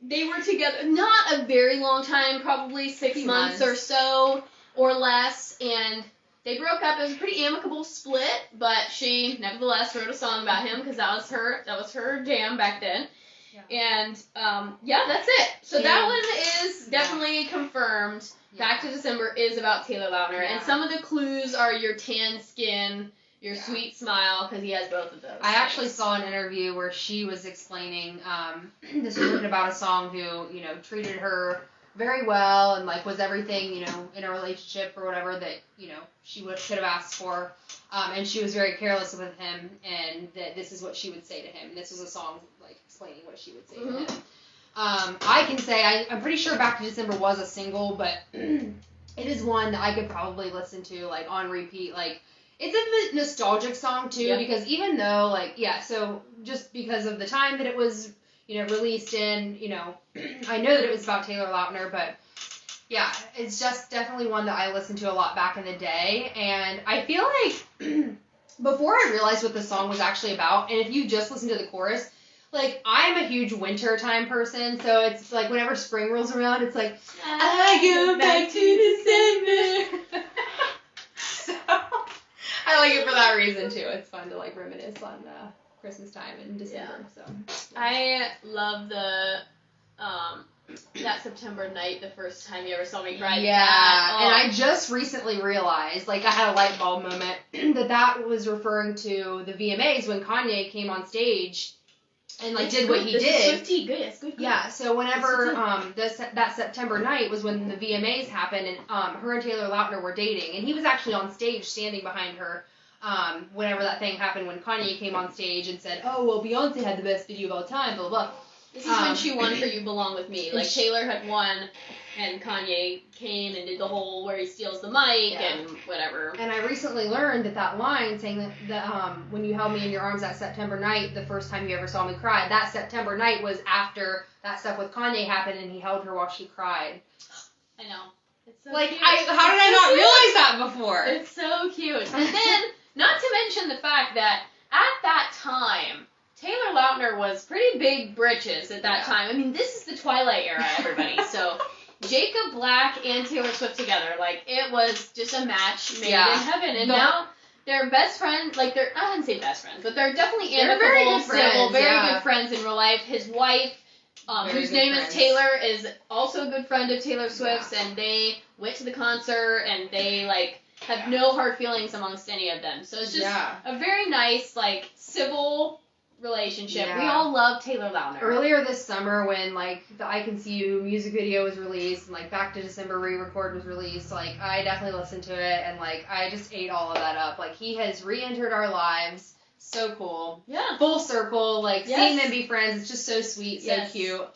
they were together not a very long time, probably 6 months or so or less, and they broke up. It was a pretty amicable split, but she nevertheless wrote a song about him because that was her jam back then. Yeah. And that's it. So that one is definitely confirmed. Yeah. Back to December is about Taylor Lautner, and some of the clues are your tan skin, your sweet smile, because he has both of those. I actually saw an interview where she was explaining this was written about a song who, you know, treated her very well and, like, was everything, you know, in a relationship or whatever that, you know, she could have asked for. And she was very careless with him, and that this is what she would say to him. This was a song, like, explaining what she would say to him. I can say, I'm pretty sure Back to December was a single, but it is one that I could probably listen to, like, on repeat. Like, it's a nostalgic song, too, because even though, like, so just because of the time that it was, you know, released in, you know, I know that it was about Taylor Lautner, but yeah, it's just definitely one that I listened to a lot back in the day, and I feel like before I realized what the song was actually about, and if you just listen to the chorus, like, I'm a huge winter time person, so it's like whenever spring rolls around, it's like, I go back to December. So, I like it for that reason, too. It's fun to, like, reminisce on Christmas time in December. So I love the that September night, the first time you ever saw me cry. Yeah, and I just recently realized, like, I had a light bulb moment, that was referring to the VMAs when Kanye came on stage and, like, did what he did. Good. Yeah, so whenever that September night was when the VMAs happened, and her and Taylor Lautner were dating, and he was actually on stage standing behind her whenever that thing happened when Kanye came on stage and said, oh, well, Beyonce had the best video of all time, blah, blah, blah. This is when she won for You Belong With Me. Like, Taylor had won, and Kanye came and did the whole where he steals the mic and whatever. And I recently learned that line saying that when you held me in your arms that September night, the first time you ever saw me cry, that September night was after that stuff with Kanye happened and he held her while she cried. I know. It's so like, cute. how did I not realize that before? It's so cute. And then, not to mention the fact that at that time, Taylor Lautner was pretty big britches at that time. I mean, this is the Twilight era, everybody. So, Jacob Black and Taylor Swift together, like, it was just a match made in heaven. And now they're best friends, like, I wouldn't say best friends, but they're definitely amicable, civil, very good friends in real life. His wife, whose name is Taylor, is also a good friend of Taylor Swift's, and they went to the concert, and they, like, have no hard feelings amongst any of them. So, it's just a very nice, like, civil relationship. We all love Taylor Lautner. Earlier this summer when, like, the I Can See You music video was released and, like, Back to December re-record was released, like, I definitely listened to it and, like, I just ate all of that up. Like, he has re-entered our lives. So cool. Yeah. Full circle. Like, seeing them be friends. It's just so sweet, so cute.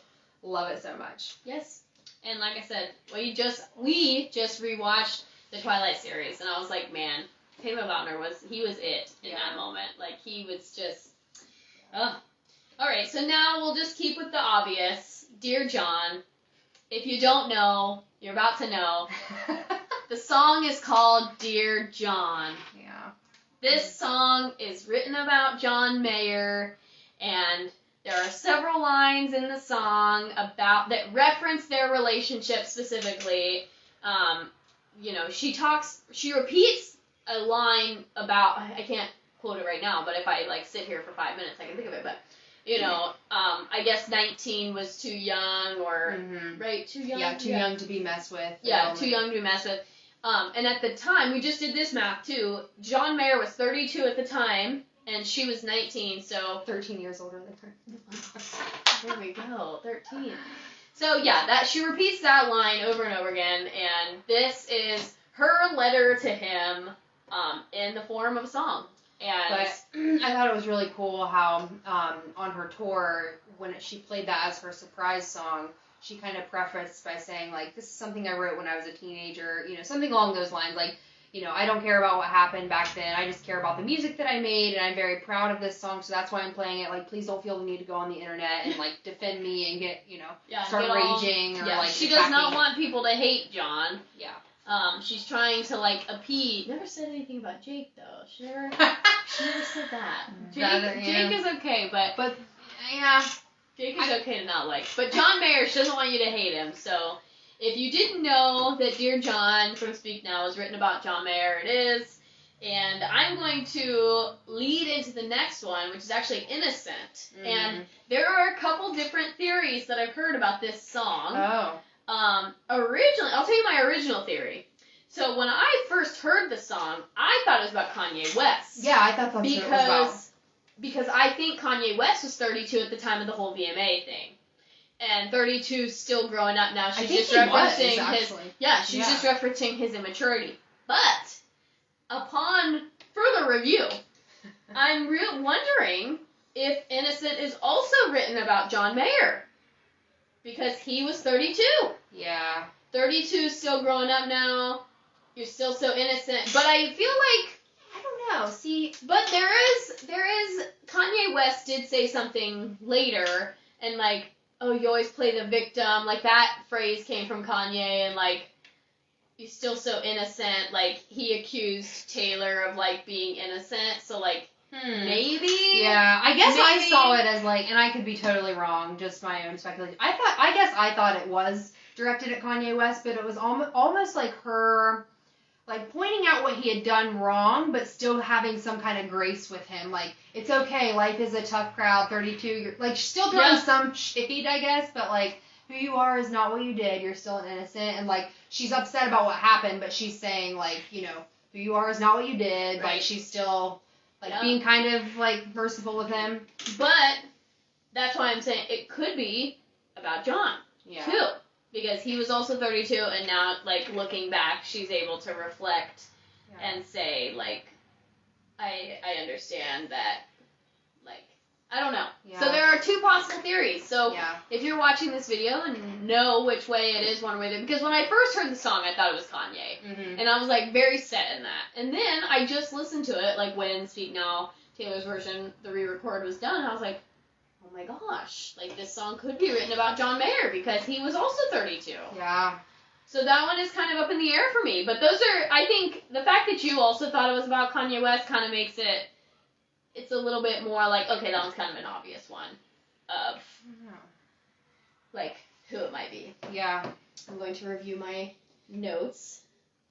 Love it so much. Yes. And like I said, we just rewatched the Twilight series and I was like, man, Taylor Lautner was it in that moment. Like, he was just... Alright, so now we'll just keep with the obvious. Dear John, if you don't know, you're about to know. The song is called Dear John. Yeah. This song is written about John Mayer, and there are several lines in the song that reference their relationship specifically. You know, she repeats a line about, I can't quote it right now, but if I, like, sit here for 5 minutes, I can think of it, but, you know, I guess 19 was too young, or, right, too young? Yeah, too young to be messed with. Yeah, too young to be messed with. And at the time, we just did this math, too, John Mayer was 32 at the time, and she was 19, so 13 years older than her. there we go, 13. So yeah, that she repeats that line over and over again, and this is her letter to him in the form of a song. And But I thought it was really cool how on her tour, when she played that as her surprise song, she kind of prefaced by saying, like, this is something I wrote when I was a teenager, you know, something along those lines, like, you know, I don't care about what happened back then, I just care about the music that I made, and I'm very proud of this song, so that's why I'm playing it, like, please don't feel the need to go on the internet and, like, defend me and get, you know, start raging, or, like, she does not want people to hate John. Yeah. She's trying to, like, appease. Never said anything about Jake, though. She never said that. Jake is okay, but yeah. Jake is okay to not like. But John Mayer, she doesn't want you to hate him, so if you didn't know that Dear John from Speak Now is written about John Mayer, it is. And I'm going to lead into the next one, which is actually Innocent. Mm-hmm. And there are a couple different theories that I've heard about this song. Oh. Originally, I'll tell you my original theory. So when I first heard the song, I thought it was about Kanye West. Yeah, I thought that's what it was about. Because I think Kanye West was 32 at the time of the whole VMA thing. And 32 still growing up now. She's just referencing just referencing his immaturity. But upon further review, I'm wondering if Innocent is also written about John Mayer. Because he was 32. Yeah. 32, still growing up now. You're still so innocent. But I feel like, I don't know. See, but there is Kanye West did say something later, and like, oh, you always play the victim. Like, that phrase came from Kanye, and like, you're still so innocent. Like, he accused Taylor of like being innocent. So like, maybe. Yeah, I guess I saw it as like, and I could be totally wrong, just my own speculation. I thought it was directed at Kanye West, but it was almost like her, like, pointing out what he had done wrong, but still having some kind of grace with him. Like, it's okay, life is a tough crowd, 32, you're, like, still throwing some shade, I guess, but, like, who you are is not what you did, you're still an innocent, and, like, she's upset about what happened, but she's saying, like, you know, who you are is not what you did, right. Like, she's still, like, being kind of, like, merciful with him. But, that's why I'm saying it could be about John, too. Because he was also 32, and now, like, looking back, she's able to reflect and say, like, I understand that, like, I don't know. Yeah. So there are two possible theories. So if you're watching this video and know which way it is, one way, because when I first heard the song, I thought it was Kanye. Mm-hmm. And I was, like, very set in that. And then I just listened to it, like, when Speak Now, Taylor's version, the re-record was done, and I was like, oh my gosh, like, this song could be written about John Mayer because he was also 32. Yeah. So that one is kind of up in the air for me. But those are, I think, the fact that you also thought it was about Kanye West kind of makes it's a little bit more like, okay, that one's kind of an obvious one of, like, who it might be. Yeah. I'm going to review my notes.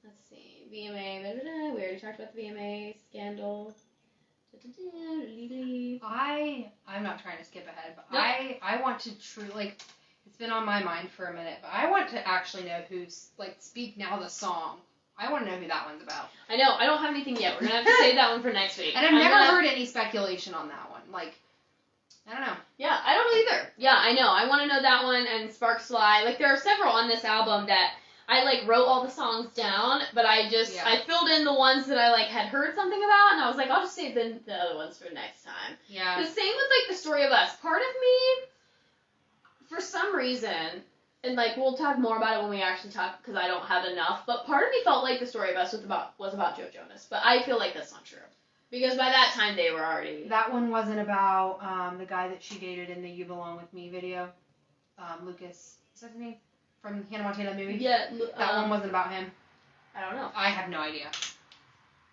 Let's see. VMA, we already talked about the VMA scandal. I'm not trying to skip ahead, but nope. I want to like, it's been on my mind for a minute, but I want to actually know who's, like, Speak Now the song. I want to know who that one's about. I know, I don't have anything yet. We're going to have to save that one for next week. And I've never heard any speculation on that one. Like, I don't know. Yeah, I don't know either. Yeah, I know. I want to know that one and Sparks Fly. Like, there are several on this album that I, like, wrote all the songs down, but I filled in the ones that I, like, had heard something about, and I was like, I'll just save the other ones for next time. Yeah. The same with, like, The Story of Us. Part of me, for some reason, and, like, we'll talk more about it when we actually talk, because I don't have enough, but part of me felt like The Story of Us was about Joe Jonas, but I feel like that's not true. Because by that time, they were already... That one wasn't about the guy that she dated in the You Belong With Me video. Lucas, is that his name? From Hannah Montana movie? Yeah. That one wasn't about him. I don't know. I have no idea.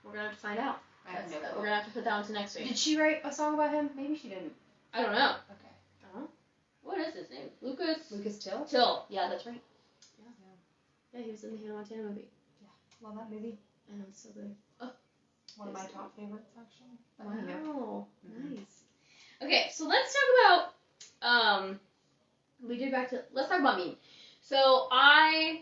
We're going to have to find out. I have no clue. We're going to have to put that one to next week. Did she write a song about him? Maybe she didn't. I don't know. Okay. Uh-huh. What is his name? Lucas Till? Till. Yeah, that's right. Yeah, he was in the Hannah Montana movie. Yeah. Love that movie. I know, it's so good. Oh. One of my top favorites, actually. Wow. Mm-hmm. Nice. Okay, so let's talk about, let's talk about me. So I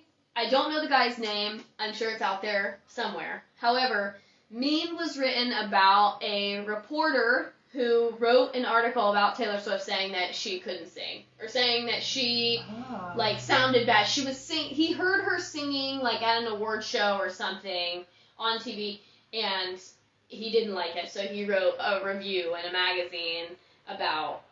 don't know the guy's name. I'm sure it's out there somewhere. However, Mean was written about a reporter who wrote an article about Taylor Swift saying that she couldn't sing, or saying that she sounded bad. He heard her singing like at an award show or something on TV, and he didn't like it, so he wrote a review in a magazine about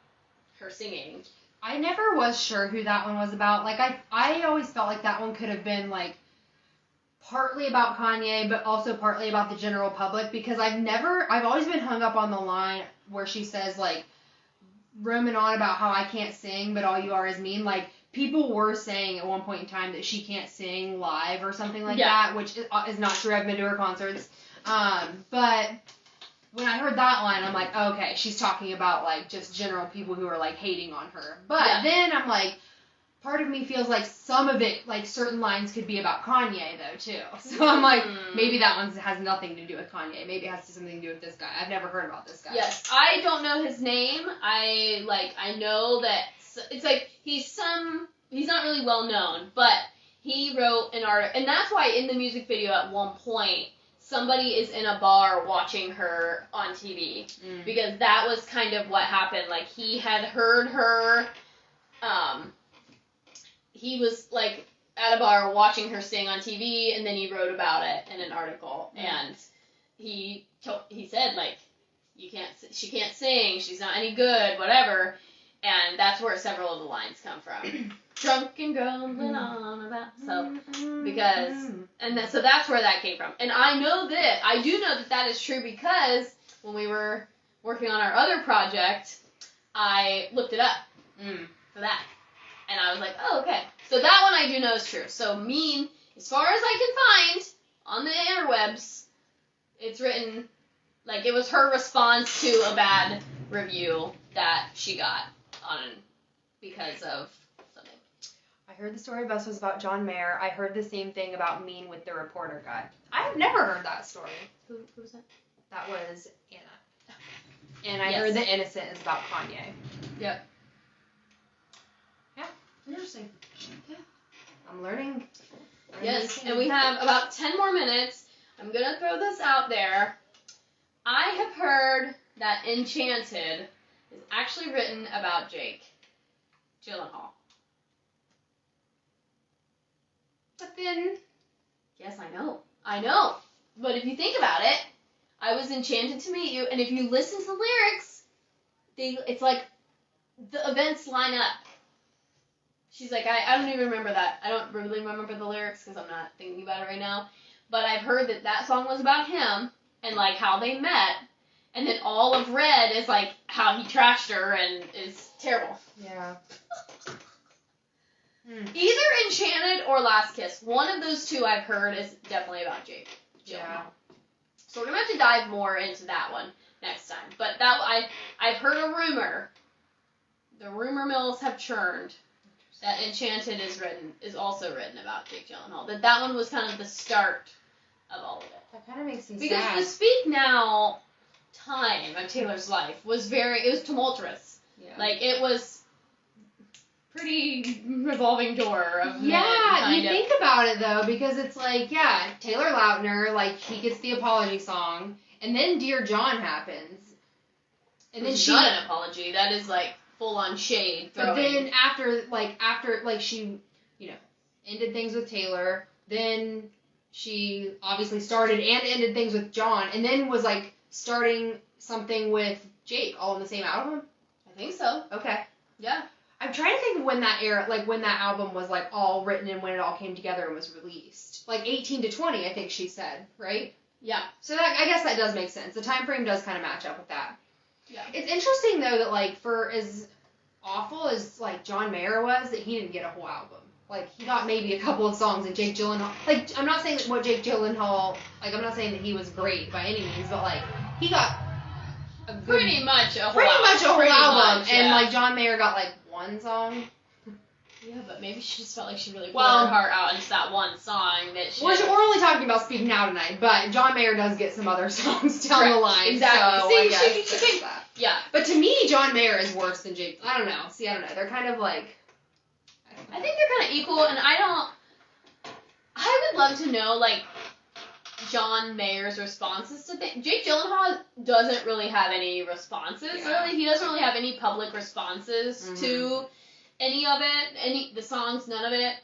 her singing. I never was sure who that one was about. Like, I always felt like that one could have been, like, partly about Kanye, but also partly about the general public, because I've always been hung up on the line where she says, like, roaming on about how I can't sing, but all you are is mean. Like, people were saying at one point in time that she can't sing live or something like that, which is not true. I've been to her concerts. But when I heard that line, I'm like, okay, she's talking about, like, just general people who are, like, hating on her. But then I'm like, part of me feels like some of it, like, certain lines could be about Kanye, though, too. So I'm like, maybe that one has nothing to do with Kanye. Maybe it has something to do with this guy. I've never heard about this guy. Yes, I don't know his name. I know that it's like he's not really well known, but he wrote an article, and that's why in the music video at one point, somebody is in a bar watching her on TV, because that was kind of what happened. Like, he had heard her, he was, like, at a bar watching her sing on TV, and then he wrote about it in an article, and he said, like, she can't sing, she's not any good, whatever, and that's where several of the lines come from. Drunk and grumbling on about, so that's where that came from. And I do know that is true, because when we were working on our other project, I looked it up for that. And I was like, oh, okay. So that one I do know is true. So Mean, as far as I can find on the interwebs, it's written, like, it was her response to a bad review that she got because of something. I heard the story of us was about John Mayer. I heard the same thing about Mean with the reporter guy. I've never heard that story. Who was that? That was Anna. And I heard The Innocent is about Kanye. Yep. Yeah, interesting. Yeah. I'm learning. Yes, and we have about 10 more minutes. I'm going to throw this out there. I have heard that Enchanted is actually written about Jake Gyllenhaal. But then... Yes, I know. But if you think about it, I was enchanted to meet you, and if you listen to the lyrics, it's like the events line up. She's like, I don't even remember that. I don't really remember the lyrics because I'm not thinking about it right now. But I've heard that song was about him and, like, how they met. And then all of Red is, like, how he trashed her and is terrible. Yeah. Either Enchanted or Last Kiss. One of those two I've heard is definitely about Jake Gyllenhaal. Yeah. So we're going to have to dive more into that one next time. But I've heard a rumor. The rumor mills have churned that Enchanted is also written about Jake Gyllenhaal. That one was kind of the start of all of it. That kind of makes me sad. Because the Speak Now time of Taylor's life was tumultuous. Yeah. Like, it was pretty revolving door of men, kind of. Think about it, though, because it's like, Taylor Lautner, like, he gets the apology song, and then Dear John happens. And then she's not an apology. That is, like, full-on shade throwing. But then after she, ended things with Taylor, then she obviously started and ended things with John, and then was, like, starting something with Jake, all in the same album? I think so. Okay. Yeah. I'm trying to think of when that era, like, when that album was, like, all written and when it all came together and was released. Like, 18 to 20, I think she said, right? Yeah. So I guess that does make sense. The time frame does kind of match up with that. Yeah. It's interesting, though, that, like, for as awful as, like, John Mayer was, that he didn't get a whole album. Like, he got maybe a couple of songs, and Jake Gyllenhaal, like, I'm not saying that what Jake Gyllenhaal, like, I'm not saying that he was great by any means, but, like, he got a good... Pretty much a whole album. And, like, John Mayer got, like, one song. Yeah, but maybe she just felt like she really poured her heart out into that one song that she... We're only talking about Speak Now tonight, but John Mayer does get some other songs down the line. Exactly. So she that. Yeah. But to me, John Mayer is worse than Jake. I don't know. See, I don't know. They're kind of like... I think they're kind of equal, and I would love to know, like, John Mayer's responses to things. Jake Gyllenhaal doesn't really have any responses. Yeah. Really, he doesn't really have any public responses to any of it, the songs, none of it.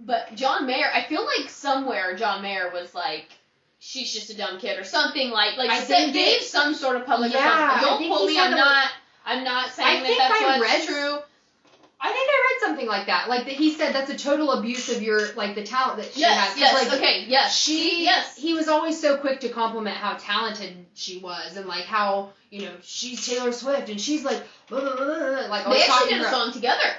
But John Mayer, I feel like somewhere John Mayer was like, she's just a dumb kid or something gave some sort of public response. Don't quote me. I'm not saying that's true. I think I read something like that. Like that he said that's a total abuse of your the talent that she has. He was always so quick to compliment how talented she was and like how she's Taylor Swift and she's like blah, blah, blah, blah, like they actually did a song together.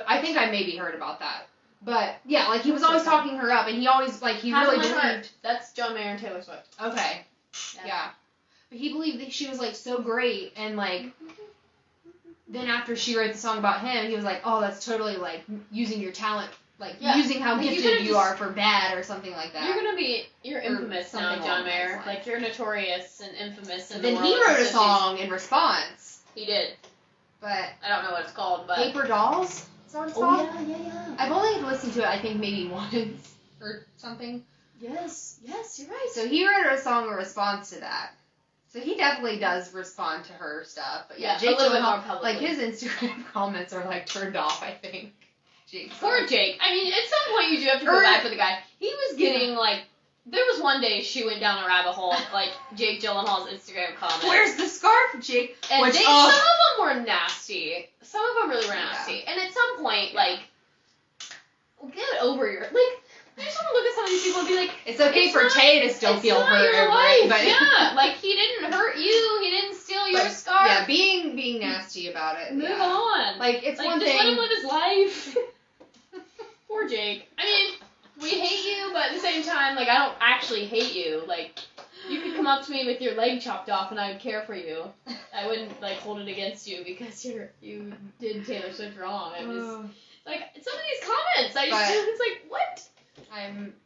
I think I maybe heard about that. But yeah, like he was always talking her up and he always really believed. That's John Mayer and Taylor Swift. Okay. Yeah. But he believed that she was like so great and like. Then after she wrote the song about him, he was like, oh, that's totally, like, using your talent, using how gifted you are for bad or something like that. You're infamous now, John Mayer. Like, you're notorious and infamous in the world. Then he wrote a song in response. He did. But I don't know what it's called, but... Paper Dolls? Is that what it's called? Yeah. I've only listened to it, I think, maybe once or something. Yes, you're right. So he wrote a song in response to that. So he definitely does respond to her stuff. But yeah, Jake a little bit more publicly. Like his Instagram comments are like turned off, I think. Poor Jake. I mean, at some point you do have to go back for the guy. He was getting there was one day she went down a rabbit hole, like Jake Gyllenhaal's Instagram comments. Where's the scarf, Jake? And some of them were nasty. Some of them really were nasty. Yeah. And at some point, get over your I just want to look at some of these people and be like, it's okay for Tay to still feel hurt over it. But yeah, he didn't hurt you. He didn't steal your scarf. Yeah, being nasty about it. Move on. It's one thing. Just let him live his life. Poor Jake. I mean, we hate you, but at the same time, I don't actually hate you. You could come up to me with your leg chopped off and I would care for you. I wouldn't, hold it against you because you did Taylor Swift wrong. I'm just, some of these comments, it's what?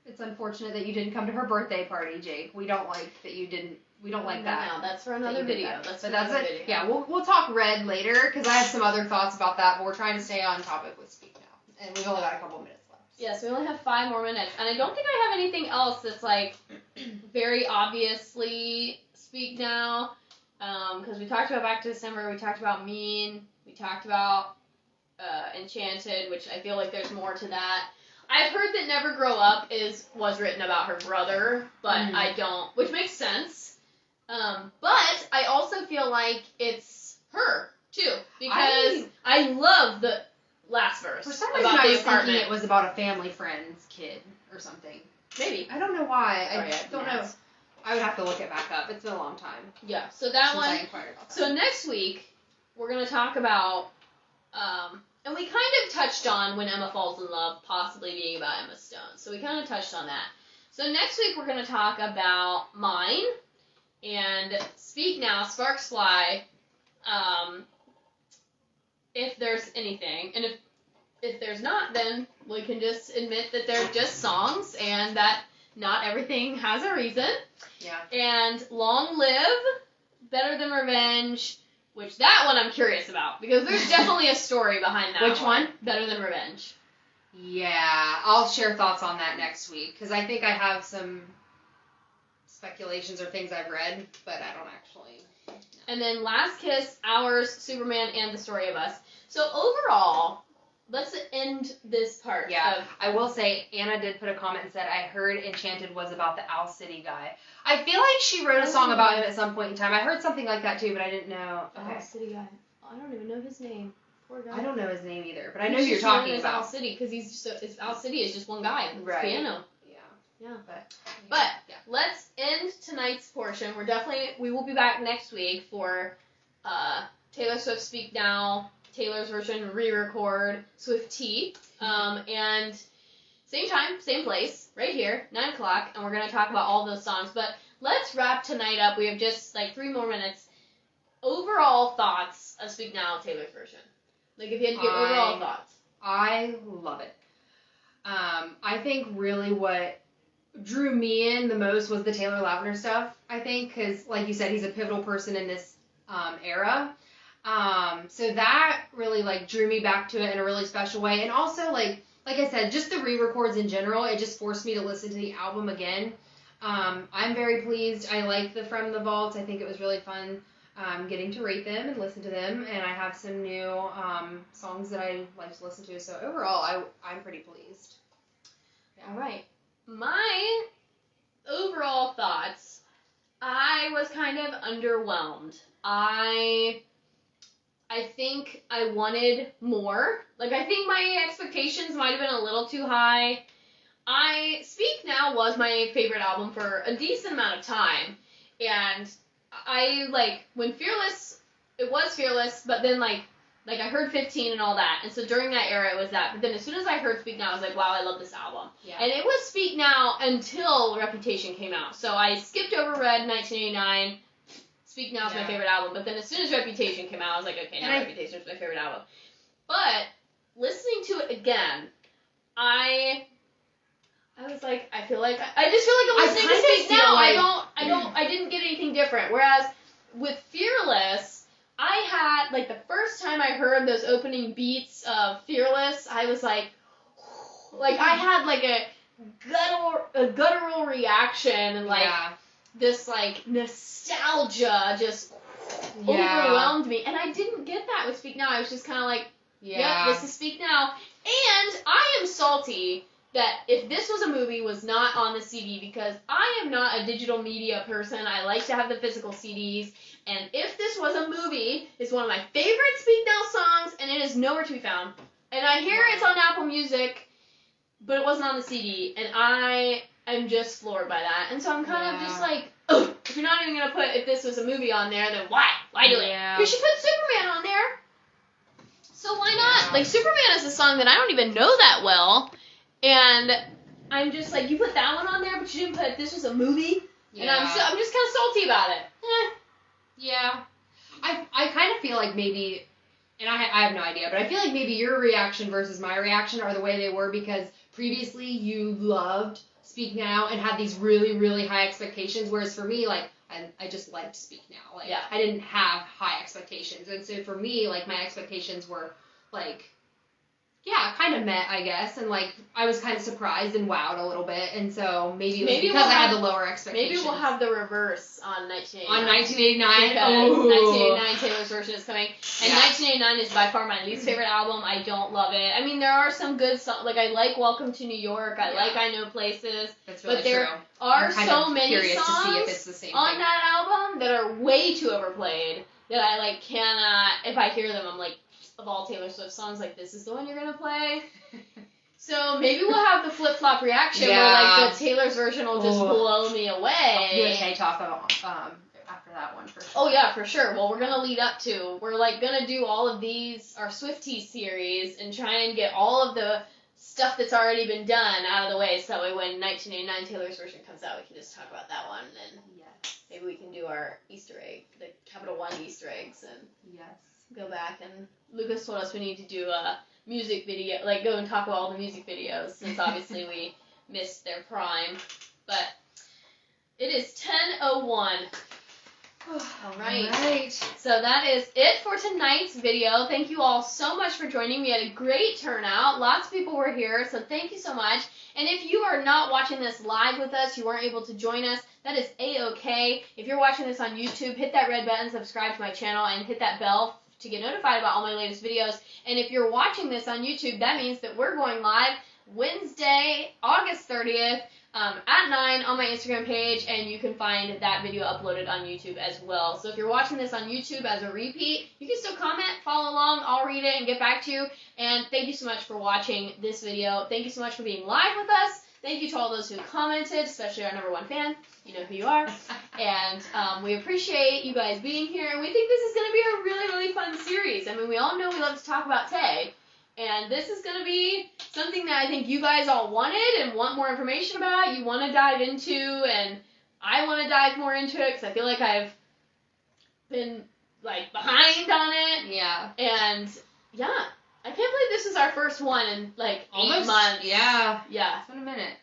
It's unfortunate that you didn't come to her birthday party, Jake. We don't like that you didn't. We don't like that. No, that's for another video. That's it. Yeah, we'll talk Red later because I have some other thoughts about that, but we're trying to stay on topic with Speak Now, and we've only got a couple minutes left. Yes, we only have 5 more minutes, and I don't think I have anything else that's very obviously Speak Now, because we talked about Back to December, we talked about Mean, we talked about Enchanted, which I feel like there's more to that. I've heard that Never Grow Up was written about her brother, but I don't, which makes sense. But I also feel like it's her, too, because I love the last verse. For some reason I was thinking it was about a family friend's kid or something. Maybe. I don't know why. I don't know. I would have to look it back up. It's been a long time. Yeah, so that since one. I inquired about that. So next week, we're going to talk about... and we kind of touched on When Emma Falls in Love possibly being about Emma Stone. So we kind of touched on that. So next week we're going to talk about Mine and Speak Now, Sparks Fly, if there's anything. And if there's not, then we can just admit that they're just songs and that not everything has a reason. Yeah. And Long Live, Better Than Revenge... Which, that one I'm curious about, because there's definitely a story behind that. Which one? Better Than Revenge. Yeah, I'll share thoughts on that next week, because I think I have some speculations or things I've read, but I don't actually know. And then Last Kiss, Ours, Superman, and The Story of Us. So overall, let's end this part. Yeah, I will say, Anna did put a comment and said, I heard Enchanted was about the Owl City guy. I feel like she wrote a song about him at some point in time. I heard something like that too, but I didn't know. Okay. Owl City guy. I don't even know his name. Poor guy. I don't know his name either, but I know who you're talking about. Owl City, because Owl City is just one guy with right. piano. Yeah. But let's end tonight's portion. We will be back next week for Taylor Swift Speak Now, Taylor's version re-record, Swiftie, and same time, same place, right here, 9 o'clock, and we're going to talk about all those songs. But let's wrap tonight up. We have just 3 more minutes. Overall thoughts of Speak Now, Taylor's version. If you had to give overall thoughts. I love it. I think really what drew me in the most was the Taylor Lavender stuff, I think, because, like you said, he's a pivotal person in this era. So that really, drew me back to it in a really special way. And also, like I said, just the re-records in general, it just forced me to listen to the album again. I'm very pleased. I like the From the Vault. I think it was really fun getting to rate them and listen to them, and I have some new songs that I like to listen to. So overall, I'm pretty pleased. Yeah. All right. My overall thoughts, I was kind of underwhelmed. I think I wanted more. Like, I think my expectations might have been a little too high. Speak Now was my favorite album for a decent amount of time. And I, like, when Fearless, it was Fearless, but then, like I heard 15 and all that. And so during that era, it was that. But then as soon as I heard Speak Now, I was like, wow, I love this album. Yeah. And it was Speak Now until Reputation came out. So I skipped over Red 1989. Speak Now is my favorite album. But then as soon as Reputation came out, I was like, okay, now Reputation is my favorite album. But listening to it again, I was like, I just feel like I'm listening to Speak Now. I didn't get anything different. Whereas with Fearless, I had, like, the first time I heard those opening beats of Fearless, I was like I had, like, a guttural reaction and, like, this, like, nostalgia just overwhelmed me. And I didn't get that with Speak Now. I was just kind of like, yep, this is Speak Now. And I am salty that if this was a movie, was not on the CD, because I am not a digital media person. I like to have the physical CDs. And if this was a movie, it's one of my favorite Speak Now songs, and it is nowhere to be found. And I hear it's on Apple Music, but it wasn't on the CD, and I am just floored by that. And so I'm kind of just like, oh, if you're not even going to put if this was a movie on there, then why? Why do it? You should put Superman on there. So why not? Like, Superman is a song that I don't even know that well, and I'm just like, you put that one on there, but you didn't put if this was a movie? And I'm just kind of salty about it. Yeah. I kind of feel like maybe, and I have no idea, but I feel like maybe your reaction versus my reaction are the way they were because previously you loved Speak Now and had these really, really high expectations, whereas for me, like, I just liked Speak Now. Like, I didn't have high expectations. And so for me, like, my expectations were, like, kind of met, I guess, and, like, I was kind of surprised and wowed a little bit, and so maybe it was because I had the lower expectations. Maybe we'll have the reverse on 1989. On 1989? Because 1989, Taylor's version is coming, and 1989 is by far my least favorite album. I don't love it. I mean, there are some good songs, like, I like Welcome to New York, I like I Know Places, that's really but there are so many songs on that album that are way too overplayed that I, like, cannot, if I hear them, I'm like, of all Taylor Swift songs, like, this is the one you're gonna play. So maybe we'll have the flip-flop reaction where, like, the Taylor's version will just blow me away. I'll do a K-Talk after that one, for sure. Oh, yeah, for sure. Well, we're gonna lead up to, we're, like, gonna do all of these, our Swifties series, and try and get all of the stuff that's already been done out of the way, so that way when 1989 Taylor's version comes out, we can just talk about that one, and maybe we can do our Easter egg, the Capital One Easter eggs, and go back. And Lucas told us we need to do a music video, like, go and talk about all the music videos, since obviously we missed their prime. But it is 10:01. All right. So that is it for tonight's video. Thank you all so much for joining. We had a great turnout. Lots of people were here, so thank you so much. And if you are not watching this live with us, you weren't able to join us, that is A-okay. If you're watching this on YouTube, hit that red button, subscribe to my channel, and hit that bell to get notified about all my latest videos. And if you're watching this on YouTube, that means that we're going live Wednesday, August 30th, at 9 on my Instagram page, and you can find that video uploaded on YouTube as well. So if you're watching this on YouTube as a repeat, you can still comment, follow along, I'll read it and get back to you. And thank you so much for watching this video. Thank you so much for being live with us. Thank you to all those who commented, especially our #1 fan. You know who you are. And we appreciate you guys being here, and we think this is going to be a really, really fun series. I mean, we all know we love to talk about Tay, and this is going to be something that I think you guys all wanted and want more information about, you want to dive into, and I want to dive more into it, because I feel like I've been, like, behind on it. Yeah. And, yeah. I can't believe this is our first one in, like, 8 months. Yeah. Yeah. It's been a minute.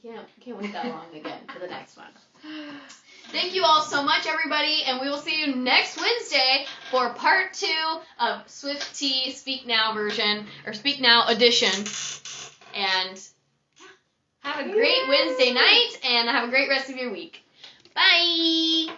We can't wait that long again for the next one. Thank you all so much, everybody, and we will see you next Wednesday for part 2 of Swiftie Speak Now version, or Speak Now edition. And, yeah, Have a great Wednesday night, and have a great rest of your week. Bye!